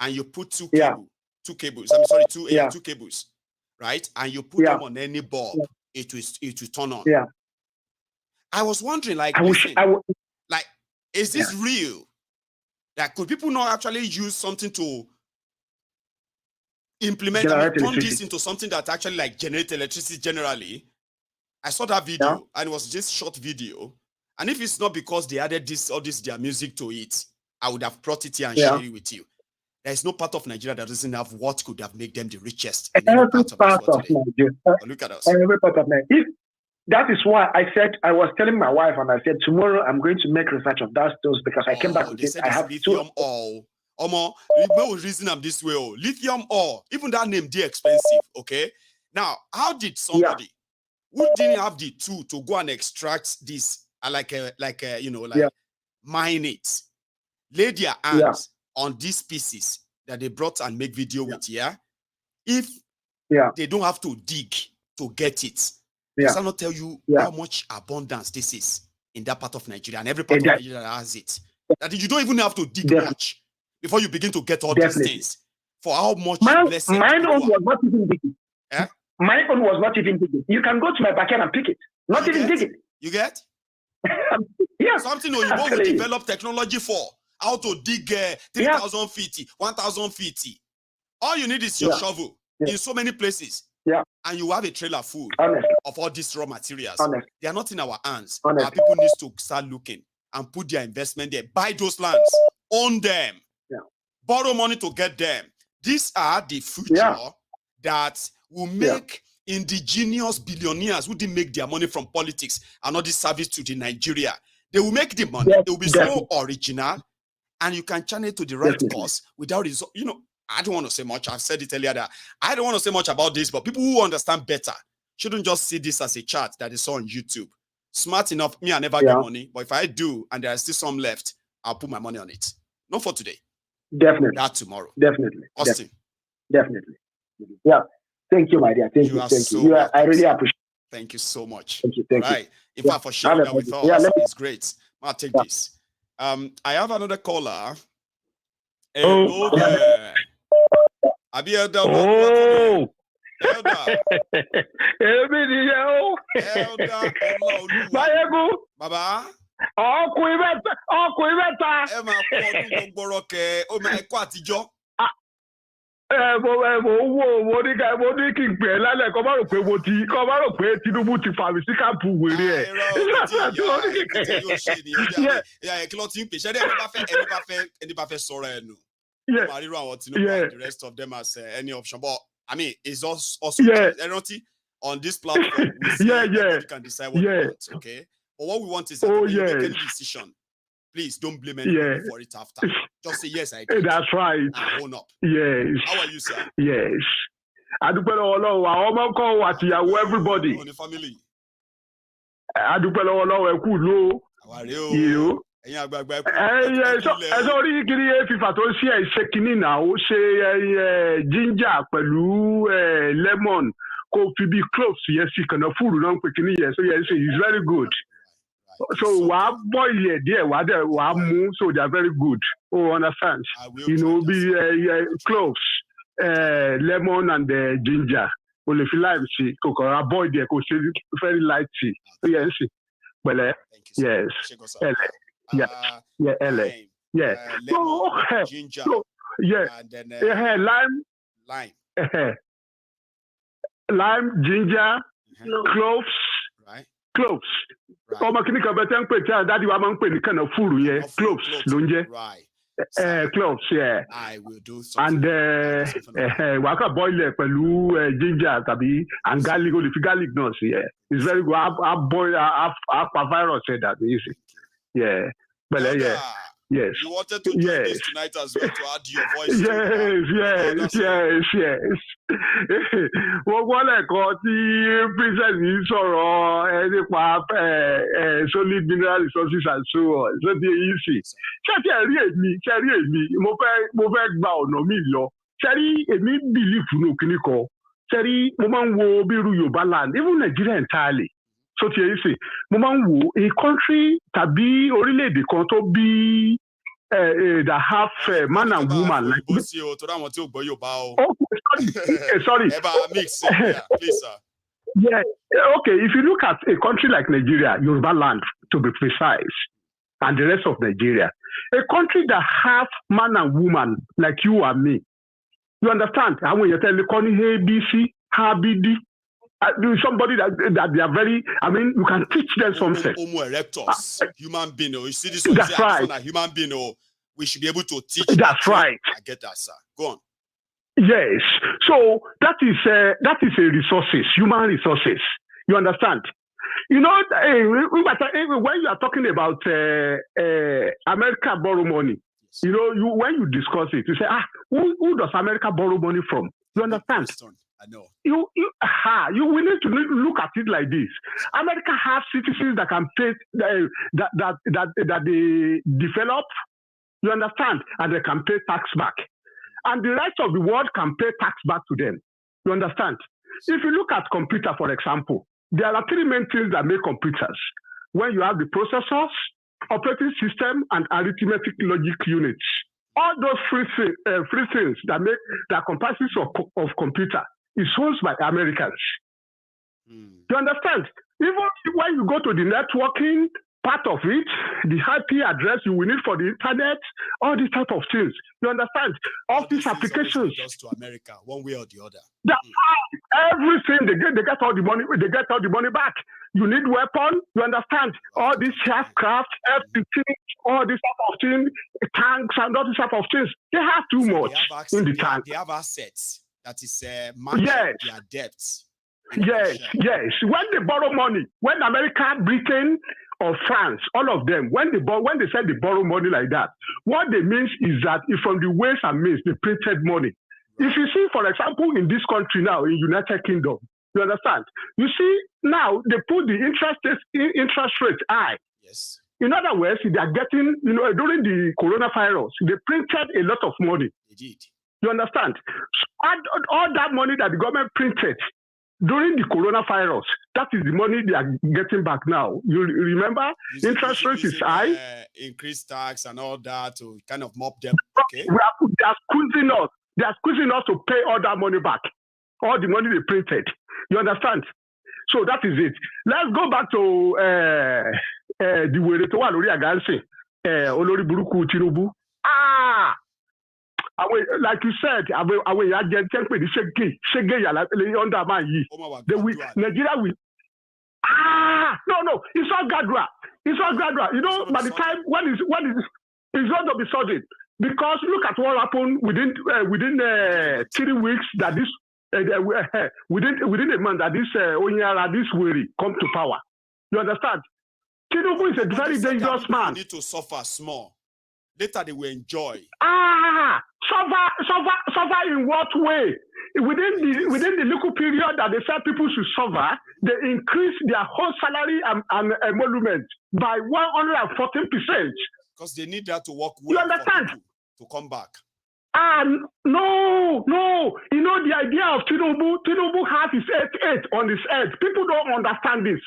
and you put two cables, two cables, right? And you put them on any bulb, it will turn on. Yeah. I was wondering, like, is this real? Like, could people not actually use something to implement, turn this into something that actually like generate electricity generally? I saw that video and it was just short video. And if it's not because they added their music to it, I would have brought it here and shared it with you. There is no part of Nigeria that doesn't have what could have made them the richest in every any part of Nigeria. Look at us. Every part of Nigeria. That is why I was telling my wife, and I said, tomorrow I'm going to make research of that stones, because I came back with it. I have lithium ore. No reason I'm this way. Lithium ore, even that name, they expensive. Okay. Now, how did somebody who didn't have the tool to go and extract this, mine it, lay their hands on these pieces that they brought and make video with, if they don't have to dig to get it, does that not tell you how much abundance this is in that part of Nigeria and every part of Nigeria that has it? That you don't even have to dig much before you begin to get all these things. For how much blessed mine own was not even digging. My own was not even digging. You can go to my backyard and pick it. Not even digging. You get? Yeah. Something you will develop technology for. How to dig 3,000 feet, 1,000 feet. All you need is your shovel in so many places. Yeah. And you have a trailer full of all these raw materials. They are not in our hands. Our people need to start looking and put their investment there. Buy those lands. Own them. Borrow money to get them. These are the future that will make indigenous billionaires who didn't make their money from politics and all this service to the Nigeria. They will make the money. They will be so original, and you can channel it to the right cause without result. You know, I don't want to say much. I've said it earlier that I don't want to say much about this, but people who understand better shouldn't just see this as a chart that is on YouTube. Smart enough, me, I never get money, but if I do and there is still some left, I'll put my money on it. Not for today. Definitely. That tomorrow. Definitely. Austin. Definitely. Yeah. Thank you, my dear. Thank you. Thank you. I really appreciate it. Thank you so much. Thank you. Thank you. In fact, for sharing that with us, it's great. I'll take this. I have another caller. Hello there. Elder. Baba. mo ní kí n pè é lálẹ́ kọ́ bá rò pé Tinubu ti fà mí sí káàpù wèrè ẹ̀. Kí ló ti ń pè ṣẹ́ ẹni bá fẹ́ sọ̀rọ̀ ẹnu. Mariro and Tinubu and the rest of them as any option. But I mean, it's also on this platform. You can decide what you want, okay? But what we want is that when you make any decision, please don't blame anybody for it after. Just say, yes, I did. That's right. And own up. Yes. How are you, sir? Yes. Adúpẹ́ lọ́wọ́ Ọlọ́run, àwọn ọmọ kan wà tìyàwó everybody. On the family. Adúpẹ́ lọ́wọ́ Ọlọ́run, ẹ kú ló. Àwárí o. Ẹ̀yin àgbààgbà ẹ kú. Ẹ̀sọ́ orí kiri FIFA tó ṣe kínní náà, ó ṣe ginger pẹ̀lú lemon kó fi bí cloves yẹn sí kànáfùrù náà ń pè kínní yẹn, so yẹn ṣe is very good. So wàá boil it there, wàá mú, so they are very good. Oh, understand? You know, be cloves, lemon and ginger. Only if you like, see, cocoa boil there, cause it's very light tea. So yes, well, yes, LA. Lemon, ginger, and then lime, ginger, cloves. Cloves. Ọmọ kìíní kan bẹ tẹ́ ń pè tí àdádi wa máa ń pè ní kànáà fúrú yẹn cloves ló ń jẹ́. Cloves, yeah. I will do something. And wàá kà boil ẹ̀ pẹ̀lú ginger tàbí and garlic, o lè fi garlic náà sí ẹ̀. It's very good. I boil, I pa virus ẹ̀ dàbí easy. Yeah. Pẹ̀lẹ́, yeah. Yes. You wanted to join this tonight as well to add your voice. Yes. Wọ́n gbọ́ lẹ́kọ̀ọ́ tí princess yìí sọ̀rọ̀ nípa solid mineral resources and so on. So the easy. Ṣé rí èmi, mo fẹ́ gba ọ̀nà mi lọ. Ṣé rí èmi believe nínú kíní kan. Ṣé rí mo máa ń wo bí irú Yorùbá land, even Nigeria entirely. So ti èyí sè, mo máa ń wo a country tàbí orílẹ̀-èdè kan tó bí that have man and woman like. Okay, sorry. Mix, yeah, please, sir. Yeah, okay. If you look at a country like Nigeria, Yoruba land to be precise, and the rest of Nigeria, a country that have man and woman like you and me, you understand? And when you tell the country ABC, HBD. Somebody that they are very, I mean, you can teach them something. Homo erectus, human being. You see this one, that's right. A human being, we should be able to teach. That's right. I get that, sir. Go on. Yes. So that is a resources, human resources. You understand? You know, when you are talking about America borrow money, you know, when you discuss it, you say, who does America borrow money from? You understand? I know. You will need to look at it like this. America has citizens that can pay that they develop. You understand, and they can pay tax back, and the rest of the world can pay tax back to them. You understand? If you look at computer, for example, there are three main things that make computers. When you have the processors, operating system, and arithmetic logic units. All those free things that comprises of computer is owned by Americans. You understand? Even when you go to the networking part of it, the IP address you will need for the internet, all these type of things. You understand? All these applications goes to America one way or the other. Everything they get all the money. They get all the money back. You need weapon. You understand? All these aircraft, everything, all this type of things, tanks and all these type of things. They have too much in the tank. They have assets that is matching their debts. Yes. When they borrow money, when America, Britain, or France, all of them, when they say they borrow money like that, what they mean is that if from the ways and means they printed money. If you see, for example, in this country now, in United Kingdom, you understand? You see, now they put the interest rate high. Yes. In other words, they are getting, during the coronavirus, they printed a lot of money. They did. You understand? So all that money that the government printed during the coronavirus, that is the money they are getting back now. You remember, interest rate is high. Increased tax and all that to kind of mop them. Okay. They are squeezing us. They are squeezing us to pay all that money back. All the money they printed. You understand? So that is it. Let's go back to the way to Olori Agansi, Olori Buruku Tinubu. Like you said, Nigeria will. No, it's all gradual. It's all gradual. You know, by the time when it's going to be sudden, because look at what happened within 3 weeks that this within a month that this Onyara, this Wiri come to power. You understand? Tinubu is a very dangerous man. Need to suffer small. Later they will enjoy. Suffer in what way? Within the little period that they said people should suffer, they increase their whole salary and emolument by 114%. Because they need that to work well. You understand? To come back. No. You know the idea of Tinubu has his 8 on his head. People don't understand this.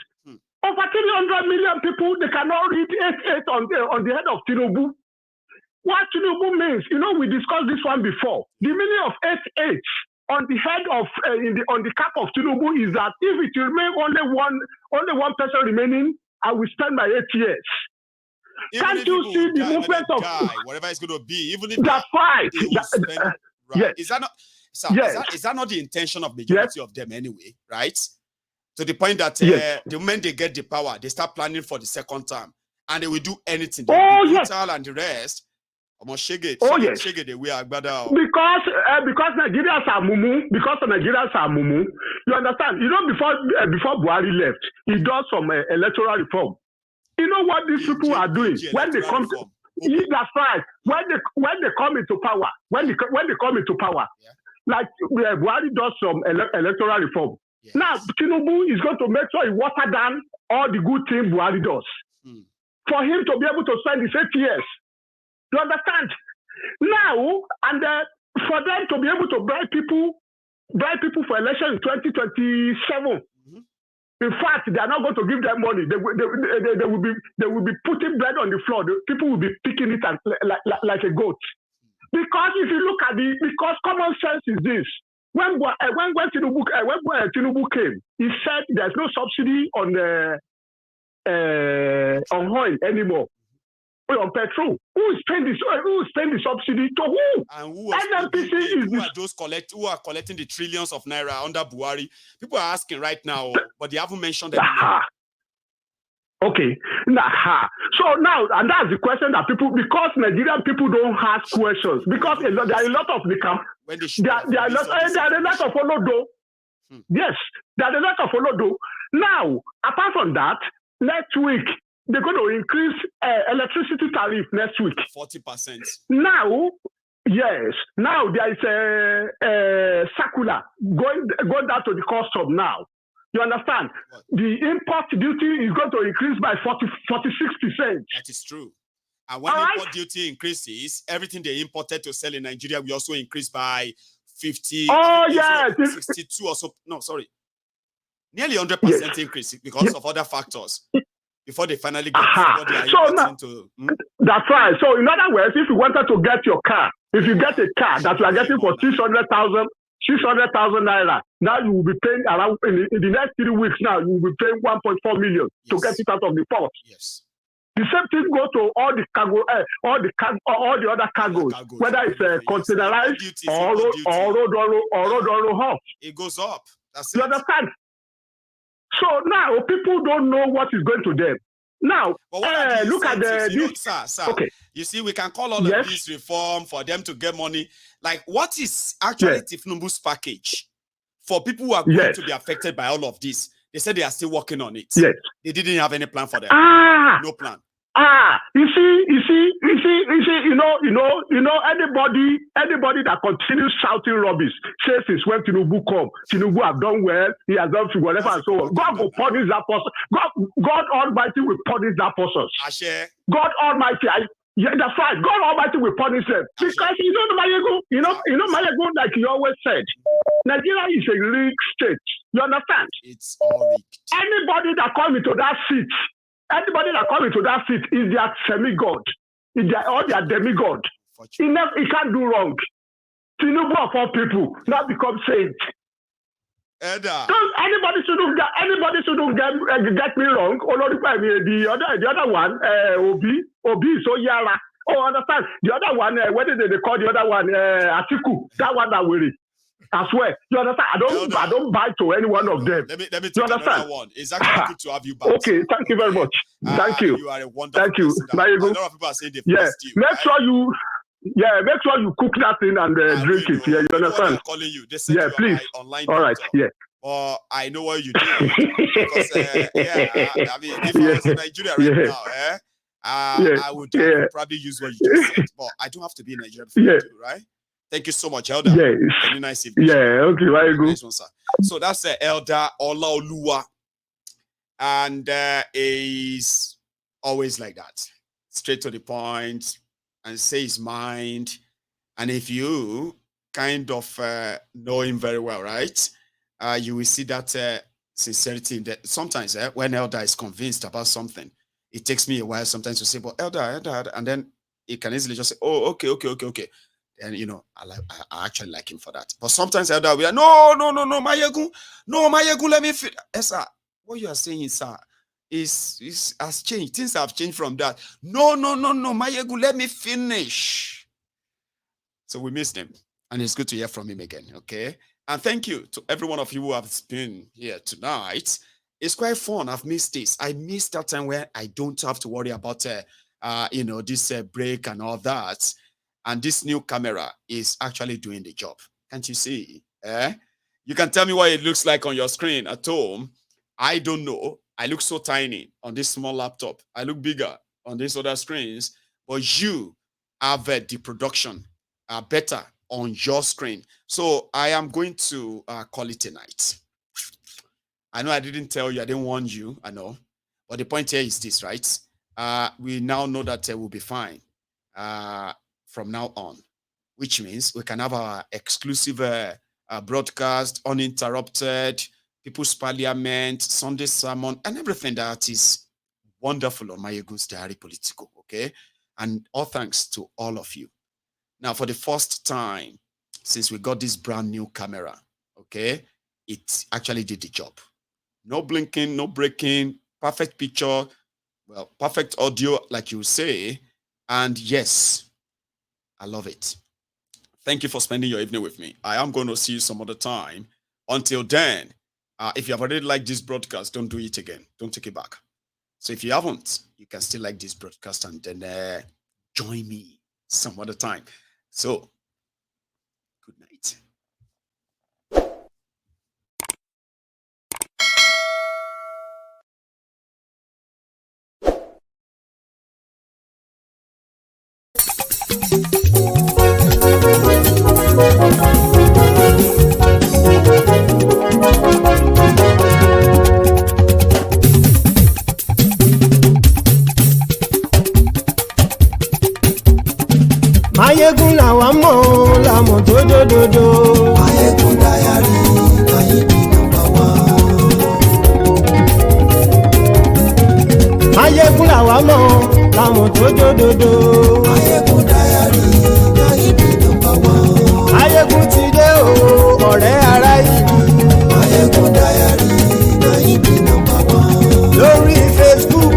Over 300 million people, they cannot read 8 on the head of Tinubu. What Tinubu means, we discussed this one before. The meaning of 8 on the head of on the cap of Tinubu is that if it remain only one person remaining, I will spend my 8 years. Even Can't you see the movement of whatever it's going to be? Even if that's right. Right. Yes. Is that not? Sir, is that not the intention of majority of them anyway? Right. To the point that the moment they get the power, they start planning for the second term, and they will do anything. And the rest. Shege the way because Nigerians are mumu. Because Nigerians are mumu. You understand? Before Buhari left, he does some electoral reform. You know what these people are doing when they come to that's right. When they come into power, when they come into power, like Buhari does some electoral reform. Yes. Now Tinubu is going to make sure he water down all the good things Buhari does for him to be able to spend his 8 years. You understand? Now and for them to be able to bribe people for election in 2027. In fact, they are not going to give them money. They will be putting bread on the floor. People will be picking it like a goat. Because if you look at because common sense is this: when Tinubu came, he said there's no subsidy on oil anymore. On petrol, who is paying the subsidy to who? And who are collecting the trillions of naira under Buhari? People are asking right now, but they haven't mentioned anything. Okay. So now, and that's the question that because Nigerian people don't ask questions, because there are a lot of the camp. There are a lot of Olodo. Yes, there are a lot of Olodo. Now, apart from that, next week, they're going to increase electricity tariff next week. 40%. Now, Yes. Now there is a circular going down to the custom now. You understand? What? The import duty is going to increase by 46%. That is true. And when import duty increases, everything they imported to sell in Nigeria will also increase by 50. Oh, yes. 62 or so. No, sorry. Nearly 100% increase because of other factors before they finally get what they are importing to. That's right. So in other words, if you wanted to get your car, if you get a car that you are getting for 600,000 naira, now you will be paying around in the next 3 weeks. Now you will be paying 1.4 million to get it out of the port. Yes. The same thing goes to all the cargo, all the other cargoes, whether it's containerized or road hub. It goes up. That's you it. understand? So now people don't know what is going to them. Now, look at sir. Okay. You see, we can call all of this reform for them to get money. Like, what is actually Tifnumbu's package for people who are going to be affected by all of this? They said they are still working on it. Yes. They didn't have any plan for them. No plan. You see, anybody that continues shouting rubbish says it's when Tinubu come. Tinubu have done well, he has done whatever and so on. God will punish that person. God Almighty will punish that person. God Almighty, that's right. God Almighty will punish them. Because Mayego, like you always said, Nigeria is a rigged state. You understand? It's all rigged. Anybody that comes into that seat is their semi-god. Is their demigod. He can't do wrong. Tinubu of all people now become saint. Anybody shouldn't get me wrong. The other one, Obi is so yara. Oh, understand? The other one, what did they call the other one? Atiku. That one that will. I swear. You understand? I don't buy to any one of them. Let me take another one. It's actually good to have you back. Okay, thank you very much. Thank you. You are a wonderful Thank you. person. A lot of people are saying they blessed you. Make sure you cook that thing and drink it. Yeah, you understand? Calling you. They said please. Online all right. Yeah. Or I know what you do. Because I mean, if I was in Nigeria right now, I would probably use what you just said. But I don't have to be in Nigeria before you do, right? Thank you so much, Elder. Yes. Very nice evening. Okay, very good. Nice one, sir. So that's Elder Olaoluwa. And is always like that. Straight to the point and say his mind. And if you kind of know him very well, right? You will see that sincerity in that. Sometimes when Elder is convinced about something, it takes me a while sometimes to say, but Elder, and then he can easily just say, oh, okay. And I actually like him for that. But sometimes Elder we are no, Mayegun, let me feel. Sir, what you are saying, sir, is has changed. Things have changed from that. No, Mayegun, let me finish. So we missed him, and it's good to hear from him again. Okay, and thank you to every one of you who have been here tonight. It's quite fun. I've missed this. I missed that time where I don't have to worry about this break and all that. And this new camera is actually doing the job. Can't you see? You can tell me what it looks like on your screen at home. I don't know. I look so tiny on this small laptop. I look bigger on these other screens. But you have the production better on your screen. So I am going to call it a night. I know I didn't tell you. I didn't warn you. I know. But the point here is this, right? We now know that we'll be fine. From now on, which means we can have our exclusive broadcast, uninterrupted, People's Parliament, Sunday sermon, and everything that is wonderful on Mayegun's Diary Political, okay? And all thanks to all of you. Now, for the first time since we got this brand new camera, okay, it actually did the job. No blinking, no breaking, perfect picture, well, perfect audio, like you say, and yes, I love it. Thank you for spending your evening with me. I am going to see you some other time. Until then, if you have already liked this broadcast, don't do it again. Don't take it back. So if you haven't, you can still like this broadcast and then join me some other time. So, good night. Máyégún làwa mọ̀ làmọ̀ tó dódòdó. Máyégún Diary na him be number one. Máyégún làwa mọ̀ làmọ̀ tó dódòdó. Máyégún Diary na him be number one. Máyégún ti dé o ọ̀rẹ́ ará ìlú. Máyégún Diary na him be number one. Lórí Facebook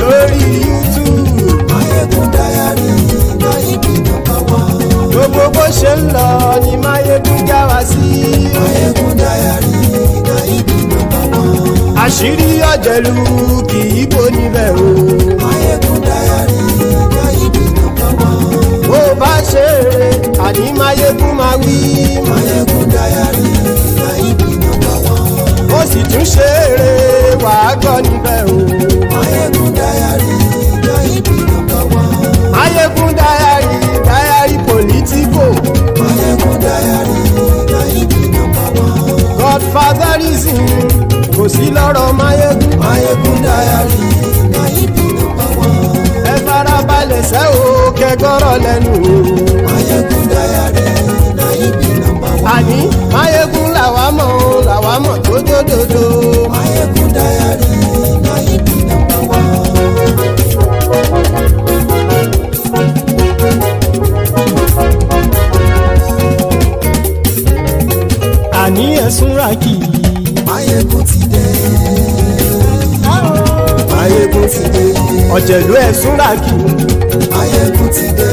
lórí YouTube. Máyégún Diary na him be number one. Gbogbo bó ṣe ń lọ ni Máyégún já wa sí. Máyégún Diary na him be number one. Àṣírí ọ̀jẹ̀lú kì í bò níbẹ̀ o. Máyégún Diary na him be number one. Bó bá ṣe eré àní Máyégún máa wí. Máyégún Diary na him be number one. Ó sì tún ṣe eré wàá gbọ́ níbẹ̀ o. Máyégún Diary na him be number one. Máyégún Diary politico. Máyégún Diary na him be number one. Godfatherism kò sí lọ́rọ̀ Máyégún. Máyégún Diary na him be number one. Ẹ farabalẹ̀ sẹ́ o kẹgọ́rọ̀ lẹ́nu o. Máyégún Diary na him be number one. Àní Máyégún làwa mọ̀ tó dódòdó. Máyégún Diary na him be number one. Àní ẹ̀sùn ràkì. Máyégún ti dé. Máyégún ti dé. Ọ̀jẹ̀lú ẹ̀sùn ràkì. Máyégún ti dé.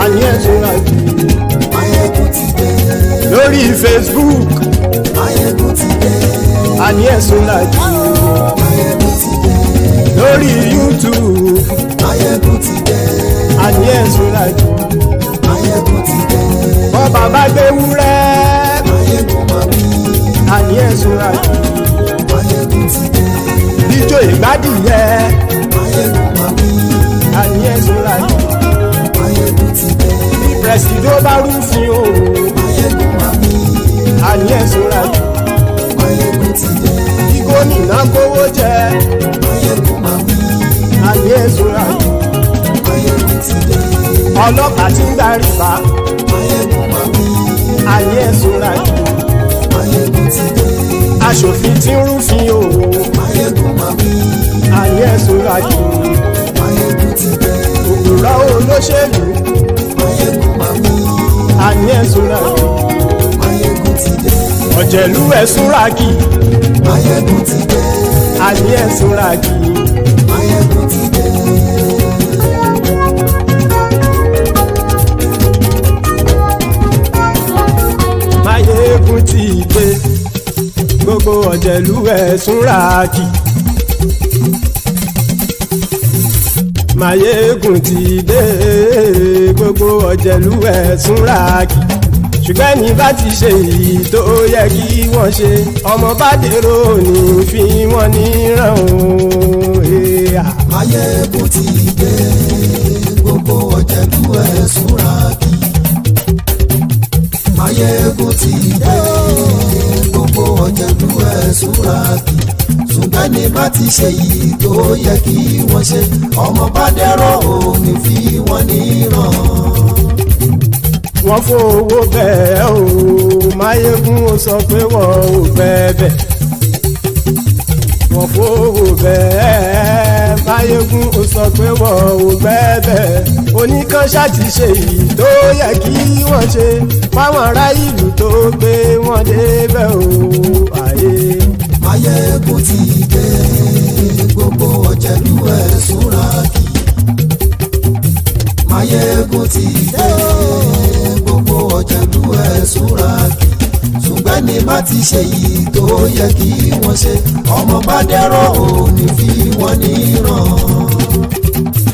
Àní ẹ̀sùn ràkì. Máyégún ti dé. Lórí Facebook. Máyégún ti dé. Àní ẹ̀sùn ràkì. Máyégún ti dé. Lórí YouTube. Máyégún ti dé. Àní ẹ̀sùn ràkì. Máyégún ti dé. Bọ́ bàbá gbé wúrẹ́. Máyégún máa wí. Àní ẹ̀sùn ràkì. Máyégún ti dé. Ijó ìgbádìyẹ. Máyégún máa wí. Àní ẹ̀sùn ràkì. Máyégún ti dé. Pẹ̀sìdó bá rúfin o. Máyégún máa wí. Àní ẹ̀sùn ràkì. Máyégún ti dé. Kí gómìnà kówó jẹ. Máyégún máa wí. Àní ẹ̀sùn ràkì. Máyégún ti dé. Ọlọ́pàá tí ń darí bá. Máyégún máa wí. Àní ẹ̀sùn ràkì. Máyégún ti dé. Aṣòfin tí ń rúfin o. Máyégún máa wí. Àní ẹ̀sùn ràkì. Máyégún ti dé. Òpùrọ́ olóṣèlú. Máyégún máa wí. Àní ẹ̀sùn ràkì. Máyégún ti dé. Ọ̀jẹ̀lú ẹ̀sùn ràkì. Máyégún ti dé. Àní ẹ̀sùn ràkì. Máyégún ti dé. Máyégún ti dé. Gbogbo ọ̀jẹ̀lú ẹ̀sùn ràkì. Máyégún ti dé. Gbogbo ọ̀jẹ̀lú ẹ̀sùn ràkì. Ṣùgbọ́n ní bá ti ṣe èyí tó yẹ kí wọ́n ṣe, ọmọ bá dèrò ní fi wọ́n níran o. Máyégún ti dé. Gbogbo ọ̀jẹ̀lú ẹ̀sùn ràkì. Máyégún ti dé. Gbogbo ọ̀jẹ̀lú ẹ̀sùn ràkì. Ṣùgbọ́n ní bá ti ṣe èyí tó yẹ kí wọ́n ṣe, ọmọ bá dèrò ní fi wọ́n níran. Wọ́n fowó bẹ́ẹ̀ o. Máyégún ó sọ pé wọ́n ò fẹ́ bẹ̀. Wọ́n fowó bẹ́ẹ̀. Máyégún ó sọ pé wọ́n ò fẹ́ bẹ̀. Oníkan ṣáàtì ṣe èyí tó yẹ kí wọ́n ṣe fáwọn ará ìlú tó gbé wọn débẹ̀ o. Àyè. Máyégún ti dé. Gbogbo ọ̀jẹ̀lú ẹ̀sùn ràkì. Máyégún ti dé. Gbogbo ọ̀jẹ̀lú ẹ̀sùn ràkì. Ṣùgbọ́n ní bá ti ṣe yìí tó yẹ kí wọ́n ṣe, ọmọ bá dẹ́rọ̀ òní fi wọ́n níran.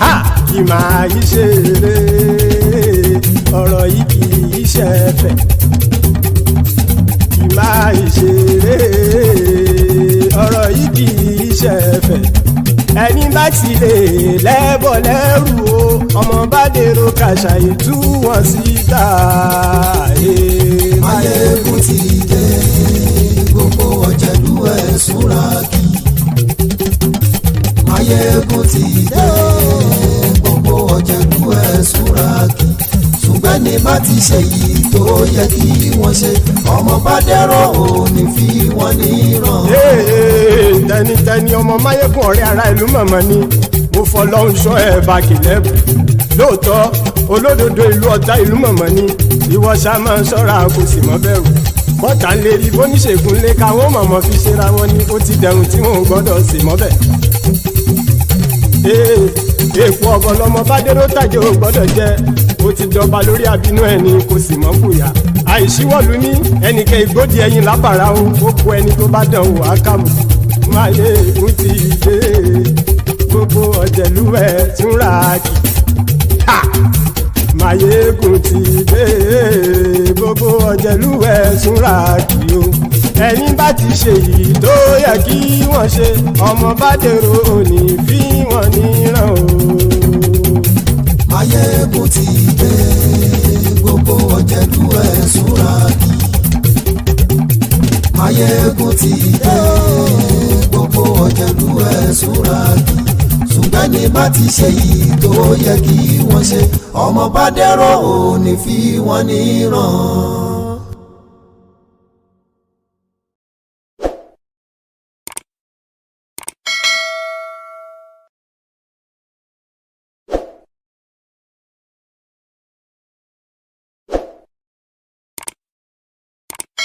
Ha! Kì máa yí ṣe eré. Ọ̀rọ̀ yìí kì í ṣe ẹ̀fẹ̀. Kì máa yí ṣe eré. Ọ̀rọ̀ yìí kì í ṣe ẹ̀fẹ̀. Ẹni bá ti lè lẹ́bọ̀ lẹ́rù o, ọmọ bá dèrò kàṣàyè tú wọn síta. Máyégún ti dé. Gbogbo ọ̀jẹ̀lú ẹ̀sùn ràkì. Máyégún ti dé. Gbogbo ọ̀jẹ̀lú ẹ̀sùn ràkì. Ṣùgbọ́n ṣùgbọ́n ní bá ti ṣe yìí tó yẹ kí wọ́n ṣe ọmọ bá dẹ́rọ̀ ò ní fi wọ́n níran. tẹnitẹni ọmọ máyégún ọ̀rẹ́ ara ìlú mọ̀mọ́ ni mo fọlọ́hún sọ ẹ̀ bá kìlẹ́bù lóòótọ́ olódodo ìlú ọ̀tá ìlú mọ̀mọ́ ni ìwọ ṣá máa ń ṣọ́ra kò sì mọ́ bẹ̀rù bọ́tà ń lè rí bóníṣègùn lé káwọn mọ̀mọ́ fi ṣera wọn ni ó ti dẹrùn tí wọn ò gbọ́dọ̀ sì mọ́ bẹ̀. èèpo ọ̀gọ̀ lọmọ bá dérò tàjẹ́ ò gbọ́dọ̀ jẹ́ ó ti dọba lórí àbínú ẹni kò sì mọ́ bùyà àìsíwọ́lu ní ẹnìkẹ́ ìgbódì ẹyin lábàrá o ó kó ẹni tó bá dán wò á kàmù máyégún ti dé gbogbo ọ̀jẹ̀lúwẹ̀ túnra kì máyégún ti dé gbogbo ọ̀jẹ̀lúwẹ̀ túnra kì o ẹni bá ti ṣe yìí tó yẹ kí wọ́n ṣe ọmọ bá dèrò òní fi wọ́n níran o. máyégún ti dé gbogbo ọ̀jẹ̀lúwẹ̀ túnra kì máyégún ti dé gbogbo ọ̀jẹ̀lúwẹ̀ túnra kì ṣùgbọ́n ní bá ti ṣe yìí tó yẹ kí wọ́n ṣe ọmọ bá dẹ́rọ̀ ò ní fi wọ́n níran.